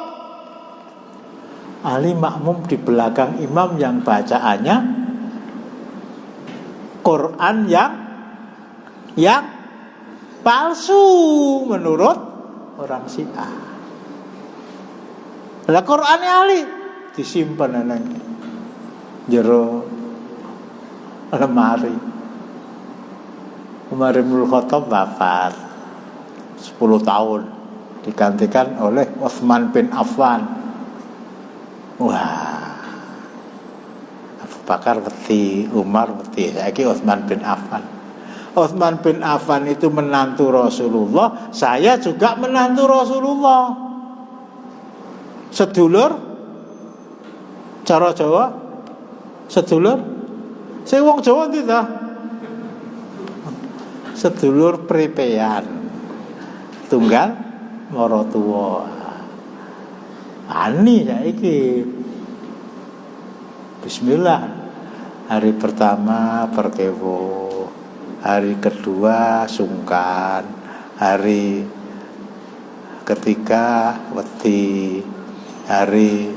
Ali makmum di belakang imam yang bacaannya Quran yang palsu menurut orang Syiah. Lah Qur'ane Ali disimpen nang jero lemari. Umar bin Khattab wafat 10 tahun, digantikan oleh Utsman bin Affan. Wah, Abu Bakar wedi, Umar wedi, saiki Utsman bin Affan. Utsman bin Affan itu menantu Rasulullah, saya juga menantu Rasulullah. Sedulur, cara Jawa, sedulur, saya wong Jawa tidak. Sedulur pripean, tunggal marotuwa. Ani saiki. Bismillah. Hari pertama perkewo, hari kedua sungkan, hari ketiga wedi, hari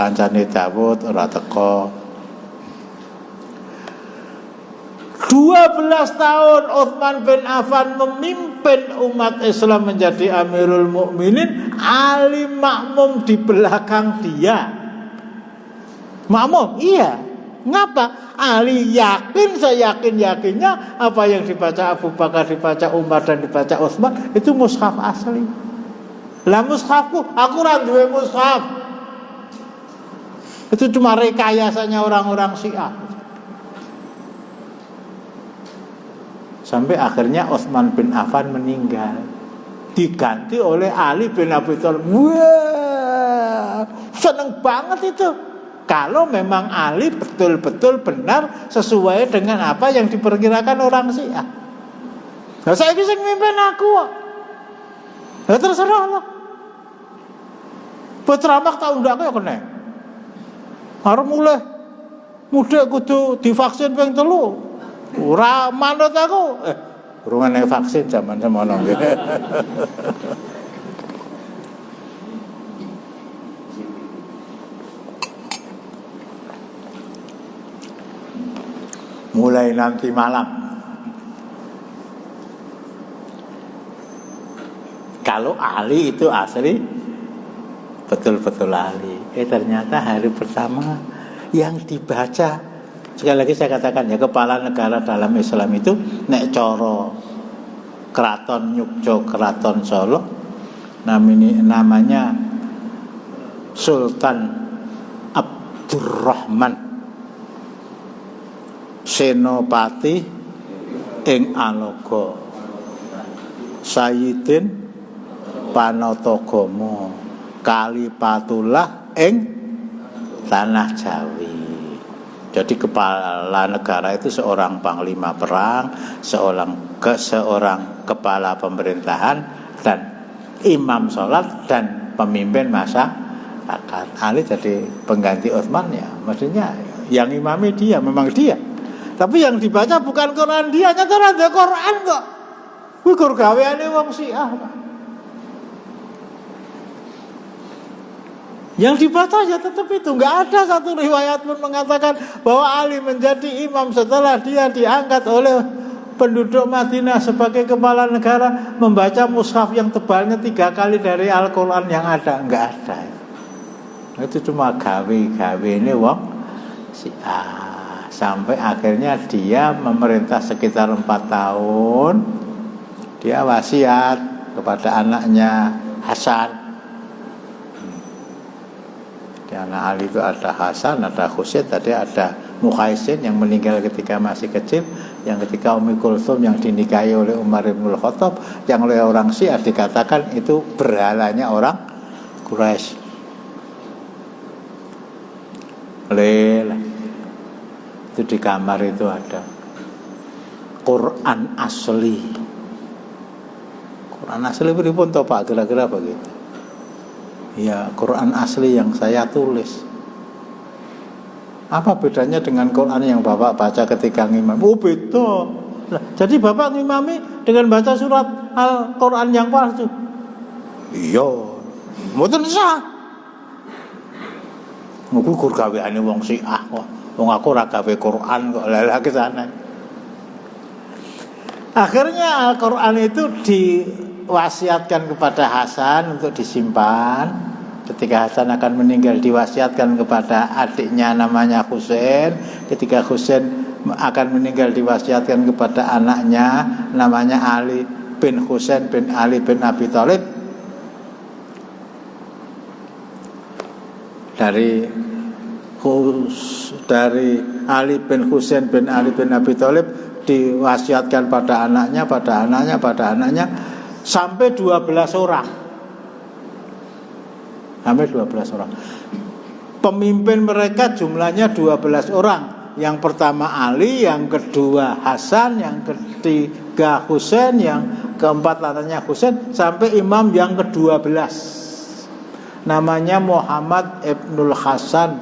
kancane Dawud ora teko. 12 tahun Utsman bin Affan memimpin umat Islam menjadi Amirul Mukminin. Ali makmum di belakang dia. Makmum, iya. Ngapa? Ali yakin, seyakin-yakinnya apa yang dibaca Abu Bakar, dibaca Umar, dan dibaca Utsman itu mushaf asli. Lah mushafku, aku ora duwe mushaf. Itu cuma rekayasanya orang-orang Syiah. Sampai akhirnya Utsman bin Affan meninggal, diganti oleh Ali bin Abi Thalib. Wah, seneng banget itu. Kalau memang Ali betul-betul benar sesuai dengan apa yang diperkirakan orang Syiah. Nah, saya bisa mimpin aku. Ya terserah lah. Petramak tak undang ya kena. Arep mulai muda kudu divaksin ping 3. Ora manut aku. Urungane vaksin zaman semono nggih. Mulai nanti malam Kalau ahli itu asli betul-betul ahli. Ternyata hari pertama yang dibaca, sekali lagi saya katakan ya, kepala negara dalam Islam itu nek coro Keraton Yogyo, Keraton Solo, namanya Sultan Abdurrahman Senopati ing Alogo Sayyidin Panatagama Kalipatullah ing Tanah Jawi. Jadi kepala negara itu seorang panglima perang, seorang kepala pemerintahan, dan imam sholat dan pemimpin masyarakat. Ali jadi pengganti Utsman ya, maksudnya yang imami dia, memang dia. Tapi yang dibaca bukan Quran dia, nyata ada Quran kok. Kuwi gur gaweane wong Syiah. Yang dibaca ya tetap itu. Enggak ada satu riwayat pun mengatakan bahwa Ali menjadi imam setelah dia diangkat oleh penduduk Madinah sebagai kepala negara membaca mushaf yang tebalnya 3 kali dari Al-Quran yang ada. Enggak ada. Itu cuma gawe-gawe ini wong Syiah. Sampai akhirnya dia memerintah sekitar 4 tahun. Dia wasiat kepada anaknya Hasan. Di anak Ali itu ada Hasan, ada Husain, tadi ada Mukhaisin yang meninggal ketika masih kecil, yang ketika Ummi Kulthum yang dinikahi oleh Umar bin Khattab, yang oleh orang Syiah dikatakan itu berhalanya orang Quraisy. Lelah. Itu di kamar itu ada Quran asli. Quran asli pripun to Pak, kira-kira begitu. Ya, Quran asli yang saya tulis. Apa bedanya dengan Quran yang Bapak baca ketika ngimam? Oh, beda. Nah, jadi Bapak ngimami dengan baca surat Al-Quran yang palsu. Iya, mboten sah. Ngono ku gaweane wong Syiah kok. Wong aku ora gawe Quran kok lha ke sana. Akhirnya Al-Quran itu diwasiatkan kepada Hasan untuk disimpan. Ketika Hasan akan meninggal diwasiatkan kepada adiknya namanya Husain. Ketika Husain akan meninggal diwasiatkan kepada anaknya namanya Ali bin Husain bin Ali bin Abi Thalib. Dari Ali bin Husain bin Ali bin Abi Thalib diwasiatkan pada anaknya sampai 12 orang. Sampai 12 orang. Pemimpin mereka jumlahnya 12 orang. Yang pertama Ali, yang kedua Hasan, yang ketiga Husain, yang keempat latanya Husain, sampai imam yang ke-12. Namanya Muhammad Ibnul Hasan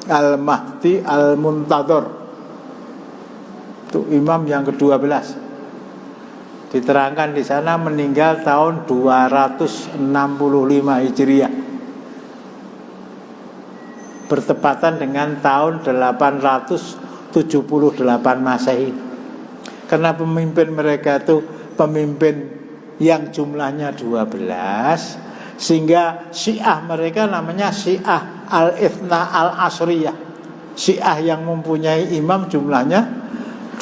Al-Mahdi Al-Muntadhar. Itu imam yang ke-12. Diterangkan di sana meninggal tahun 265 Hijriah. Bertepatan dengan tahun 878 Masehi. Karena pemimpin mereka itu pemimpin yang jumlahnya 12, sehingga Syiah mereka namanya Syiah Al-Ithna Al-Asriyah. Syiah yang mempunyai imam jumlahnya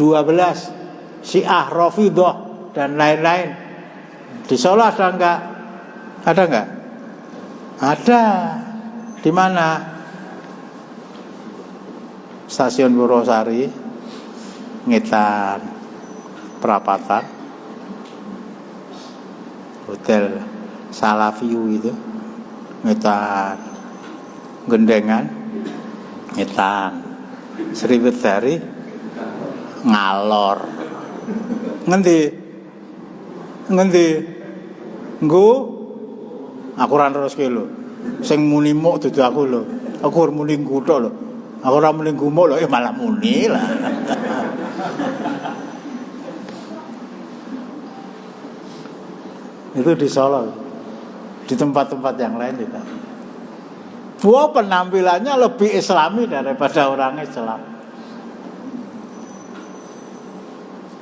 12. Syiah Rafidhah dan lain-lain. Di Solo ada enggak? Ada enggak? Ada. Di mana? Stasiun Purwosari, Ngetan, Perapatan, Hotel Salafiu itu, Ngetan, Gendengan, Ngetan, Sriwedari, Ngalor. Ngendi? Nggo aku ora terus ki lho. Sing muni muk dudu aku lho. Aku muni nggo tok lho. Aku ora muni ngumuk lho, malah muni lah. Itu di Solo. Di tempat-tempat yang lain juga. Penampilannya lebih Islami daripada orang Islam.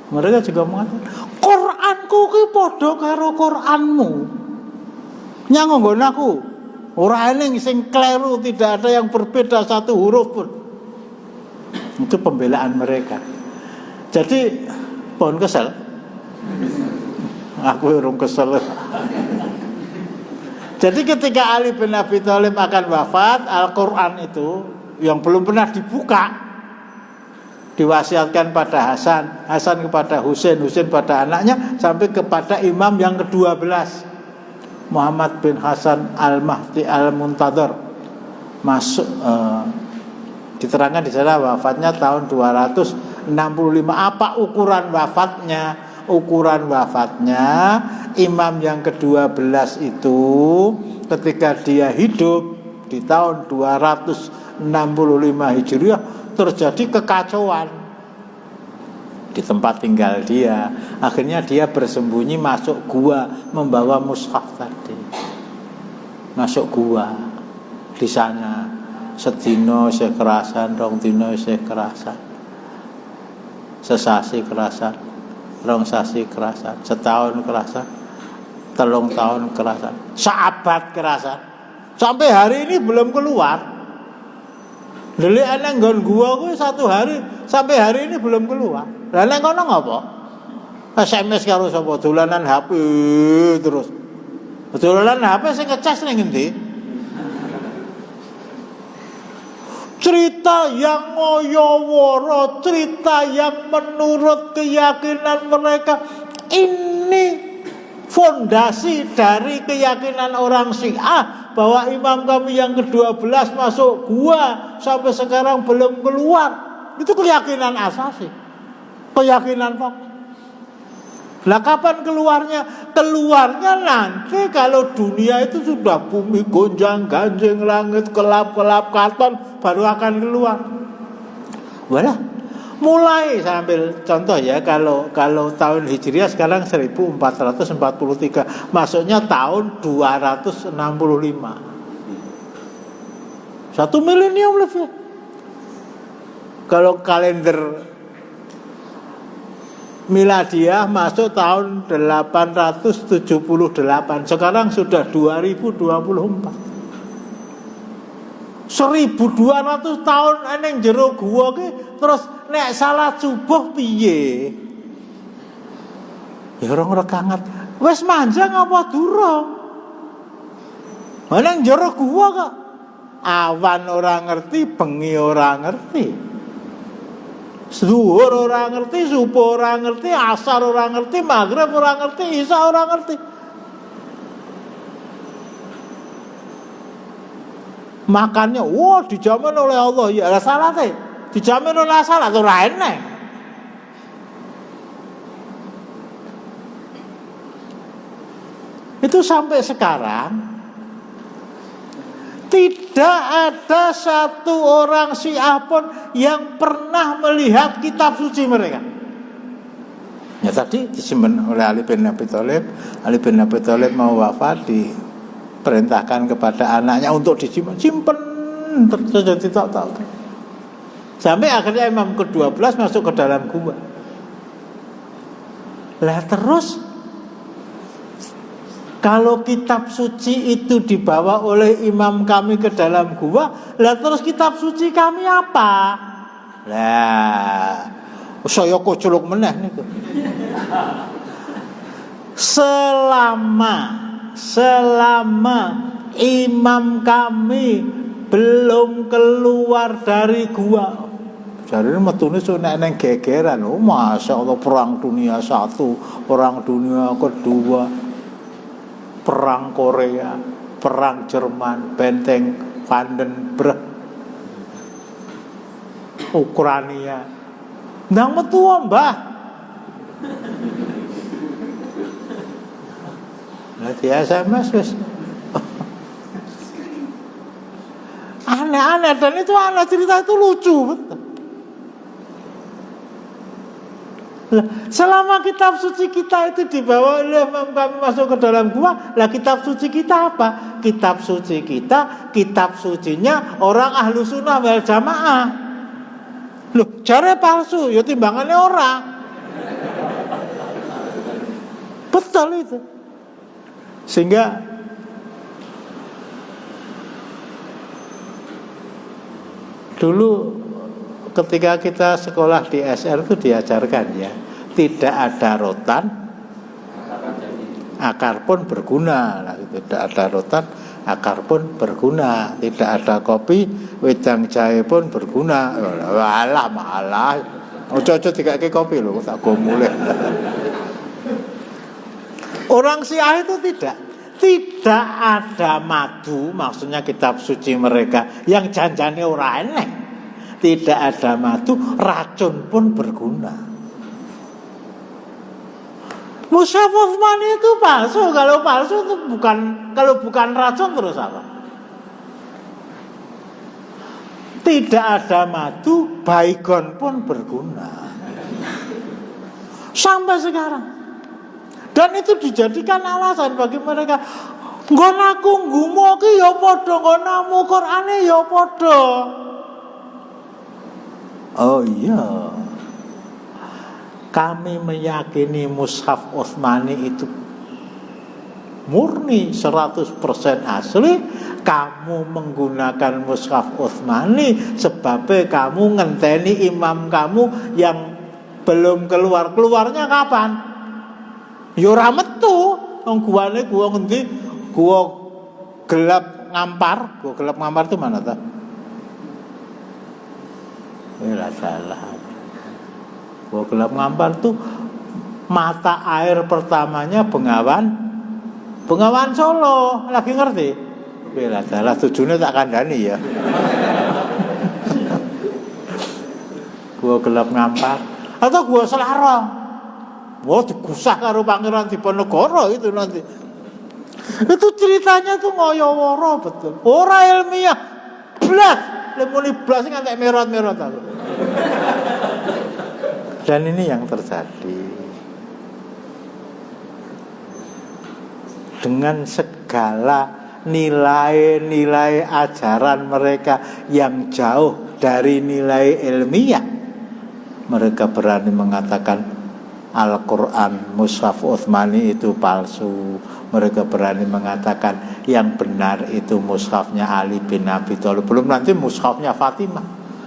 Mereka juga mengatakan, Quranku ki padha karo Quranmu. Nyang nggon aku. Ora ening sing kleru, tidak ada yang berbeda satu huruf pun. Itu pembelaan mereka. Jadi pun kesel. Aku urung kesel. Jadi ketika Ali bin Abi Thalib akan wafat, Al-Quran itu yang belum pernah dibuka diwasiatkan pada Hasan, Hasan kepada Husain, Husain pada anaknya, sampai kepada imam yang ke-12, Muhammad bin Hasan Al-Mahdi Al-Muntadhar. Masuk diterangkan di sana wafatnya tahun 265. Apa ukuran wafatnya? Ukuran wafatnya imam yang ke-12 itu ketika dia hidup di tahun 265 Hijriah terjadi kekacauan di tempat tinggal dia. Akhirnya dia bersembunyi masuk gua membawa mushaf tadi. Masuk gua. Di sana sedino sekerasan, rong dino sekerasan. Sesasi kerasan, rong sasi kerasan, setahun kerasan, telung tahun kerasan, seabad kerasan. Sampai hari ini belum keluar. Deli ana nggon gua kuwi 1 hari sampai hari ini belum keluar. Lah nek kono ngopo? SMS karo sapa dolanan HP terus. Dolanan HP sing ngecas ning endi? Cerita yang ngoyoworo, cerita yang menurut keyakinan mereka. Ini fondasi dari keyakinan orang Syiah, bahwa imam kami yang ke-12 masuk gua sampai sekarang belum keluar. Itu keyakinan asasi, keyakinan pokok. Lah kapan keluarnya? Keluarnya nanti kalau dunia itu sudah bumi gonjang ganjing, langit kelap-kelap katon, baru akan keluar. Walah, mulai saya ambil contoh ya, kalau tahun Hijriah sekarang 1443, masuknya tahun 265. 1 milenium lebih. Kalau kalender Miladiah masuk tahun 878. Sekarang sudah 2024. 1200 tahun eneng jero gua ki, terus nek salat subuh piye? Ya orang rekangat. Wis manjang apa durung? Eneng jero gua kok. Awan ora ngerti, bengi ora ngerti. Zuhur ora ngerti, subuh ora ngerti, asar ora ngerti, maghrib ora ngerti, isya ora ngerti. Makannya, wah dijamin oleh Allah. Ya lah salat e. Dijamin oleh salat ora enek. Itu sampai sekarang tidak ada satu orang Syiah pun yang pernah melihat kitab suci mereka. Ya tadi disimpan oleh Ali bin Abi Thalib. Ali bin Abi Thalib mau wafat, diperintahkan kepada anaknya untuk disimpan. Simpen terus tidak tahu. Sampai akhirnya imam ke-12 masuk ke dalam gua. Lah terus kalau kitab suci itu dibawa oleh imam kami ke dalam gua, lah terus kitab suci kami apa? Lah, saya kuculuk meneh niku. Selama imam kami belum keluar dari gua, jadi metune nek neng gegeran. Oh, Masya Allah, perang dunia 1, perang dunia kedua, perang Korea, perang Jerman, benteng Vandenberg, Ukraina. Ndang metu Mbah. Lah dia SMS wis. Aneh-aneh, dan itu aneh, cerita itu lucu betul. Selama kitab suci kita itu dibawa oleh kami masuk ke dalam gua, lah kitab suci kita apa? Kitab suci kita, kitab sucinya orang ahlu sunnah wal jamaah. Loh, jare palsu, ya timbangannya orang. Betul itu. Sehingga Dulu ketika kita sekolah di SR itu diajarkan ya, tidak ada rotan, akar pun berguna. Nah, tidak ada rotan, akar pun berguna. Tidak ada kopi, wedang jahe pun berguna. Walah malah, ojo-ojo dikake kopi lho, tak gomule. Orang Syiah itu tidak ada madu, maksudnya kitab suci mereka yang janjane ora eneh. Tidak ada madu, racun pun berguna. Mushaf Utsmani itu palsu. Kalau palsu itu bukan racun terus apa? Tidak ada madu, baygon pun berguna. Sampai sekarang. Dan itu dijadikan alasan bagi mereka. Nggon aku nggumu ki ya padha, nggon namu Qur'ane ya padha. Oh iya. Kami meyakini Mushaf Utsmani itu murni 100% asli. Kamu menggunakan Mushaf Utsmani sebabnya kamu ngenteni imam kamu yang belum keluarnya kapan? Ya ora metu. Wong guwane gua ngendi? Gua gelap ngampar. Gua gelap ngampar itu mana ta? Ya salah. Gua gelap ngampar tuh mata air pertamanya Bengawan Solo. Lagi ngerti? Ya salah, tujuannya tak kandhani ya. Gua gelap ngampar atau gua Selarong. Wah, digusah karo Pangeran Diponegoro itu nanti. Itu ceritanya tuh ngoyo-woro betul. Ora ilmiah. Blas, lemuni blas ngantek merot-merot aku. Dan ini yang terjadi. Dengan segala nilai-nilai ajaran mereka yang jauh dari nilai ilmiah, mereka berani mengatakan Al-Quran Mushaf Utsmani itu palsu. Mereka berani mengatakan yang benar itu mushafnya Ali bin Abi Thalib. Belum nanti mushafnya Fatimah.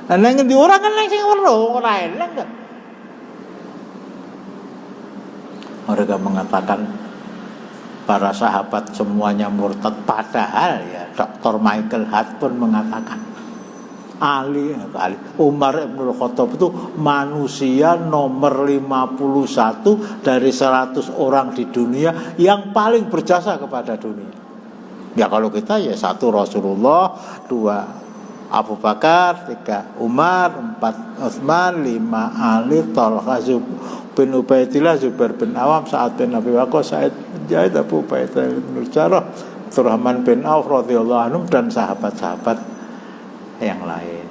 Nah, nang ndi orang kan sing ora enak. Mereka mengatakan para sahabat semuanya murtad, padahal ya Dr. Michael Hart pun mengatakan Ali Umar Ibn Khattab itu manusia nomor 51 dari 100 orang di dunia yang paling berjasa kepada dunia. Ya kalau kita ya 1 Rasulullah, 2 Abu Bakar, 3 Umar, 4 Utsman, 5 Ali, Talha bin Ubaidillah, Zubair bin Awam, Sa'ad bin Abi Waqqas, Sa'id bin Zaid, Abu Ubaidah bin Jarrah, Abdurrahman bin Auf radhiyallahu anhum dan sahabat-sahabat yang lain.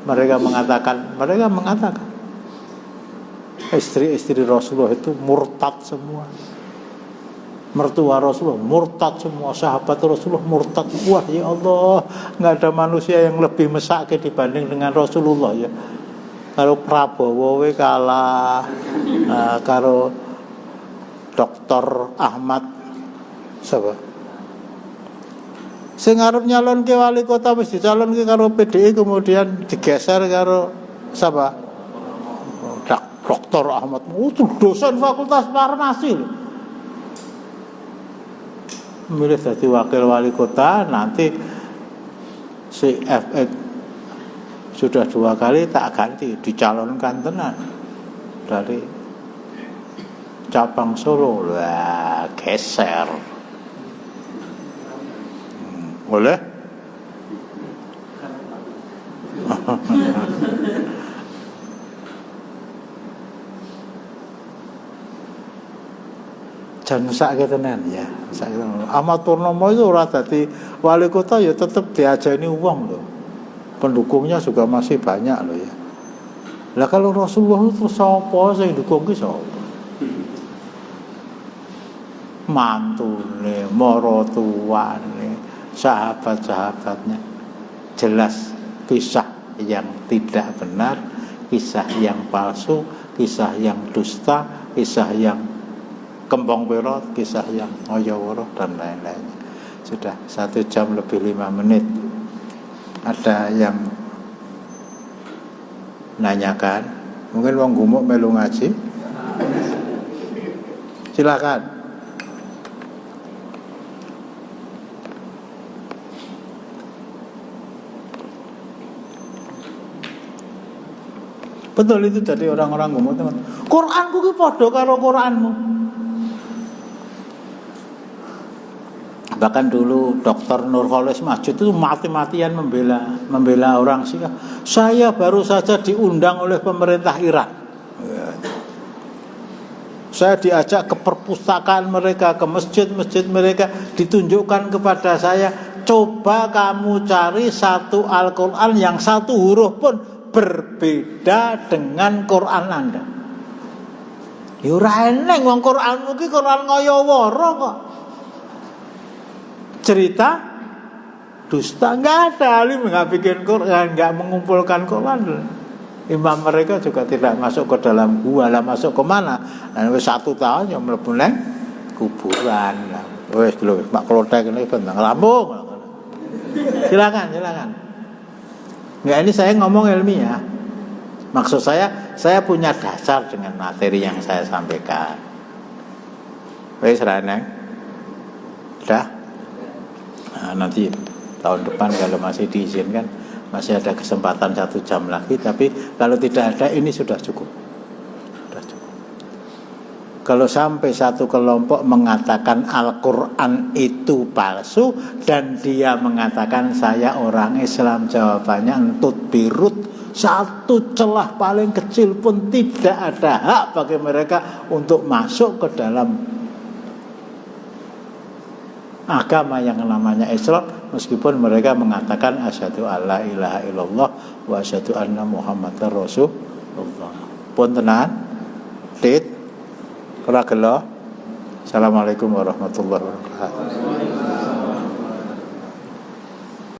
Mereka mengatakan istri-istri Rasulullah itu murtad semua. Mertua Rasulullah murtad semua, sahabat Rasulullah murtad. Wah ya Allah, nggak ada manusia yang lebih mesake dibanding dengan Rasulullah ya. Kalau Prabowo kalah, karo Dr. Ahmad siapa? Sing arep nyalonke wali kota wis dicalonke karo PDI kemudian digeser karo siapa? Dr. Ahmad. Itu dosen Fakultas Farmasi loh. Milih jadi wakil wali kota, nanti si FX sudah 2 kali tak ganti, dicalonkan tenan dari cabang Solo. Lah geser. Boleh? Jangan sakit tenan ya. Ahmad Purnomo itu ora dadi wali kota ya tetap diajeni uang loh. Pendukungnya juga masih banyak loh ya. Lah kalau Rasulullah itu sapa sing dukung ki sapa? Mantune, maratuane, sahabat-sahabatnya. Jelas kisah yang tidak benar, kisah yang palsu, kisah yang dusta, kisah yang kembang berot, kisah yang ngoyo-woro dan lain-lain. Sudah 1 jam lebih 5 menit. Ada yang nanyakan. Mungkin wong gumuk melu ngaji. Silakan. Betul itu jadi orang-orang ngomong teman. Quranku ki padha karo Quranmu. Bahkan dulu Dr. Nurholis Majid itu mati-matian membela orang Syiah. Saya baru saja diundang oleh pemerintah Irak. Saya diajak ke perpustakaan mereka, ke masjid-masjid mereka, ditunjukkan kepada saya, coba kamu cari satu Al-Quran yang satu huruf pun berbeda dengan Quran Anda. Ya ora eneng wong Quranmu ki Quran ngayawara kok. Cerita dusta, enggak ada alim enggak bikin Quran, enggak mengumpulkan Quran. Imam mereka juga tidak masuk ke dalam gua, lah masuk ke mana? Dan wis 1 tahun yang mlebu nang kuburan. Wis lho, Pak Klothek ini bentang lambung. Silakan. Enggak, ini saya ngomong ilmiah. Maksud saya punya dasar dengan materi yang saya sampaikan. Wis raneng. Dah. Nah, nanti tahun depan kalau masih diizinkan, masih ada kesempatan 1 jam lagi. Tapi kalau tidak ada, ini sudah cukup. Kalau sampai satu kelompok mengatakan Al-Quran itu palsu dan dia mengatakan saya orang Islam, jawabannya entut birut. Satu celah paling kecil pun tidak ada hak bagi mereka untuk masuk ke dalam agama yang namanya Islam, meskipun mereka mengatakan asyhadu alla ilaha illallah wa asyhadu anna muhammadar rasulullah. Pun tenan tit ora gelo. Assalamualaikum warahmatullahi wabarakatuh.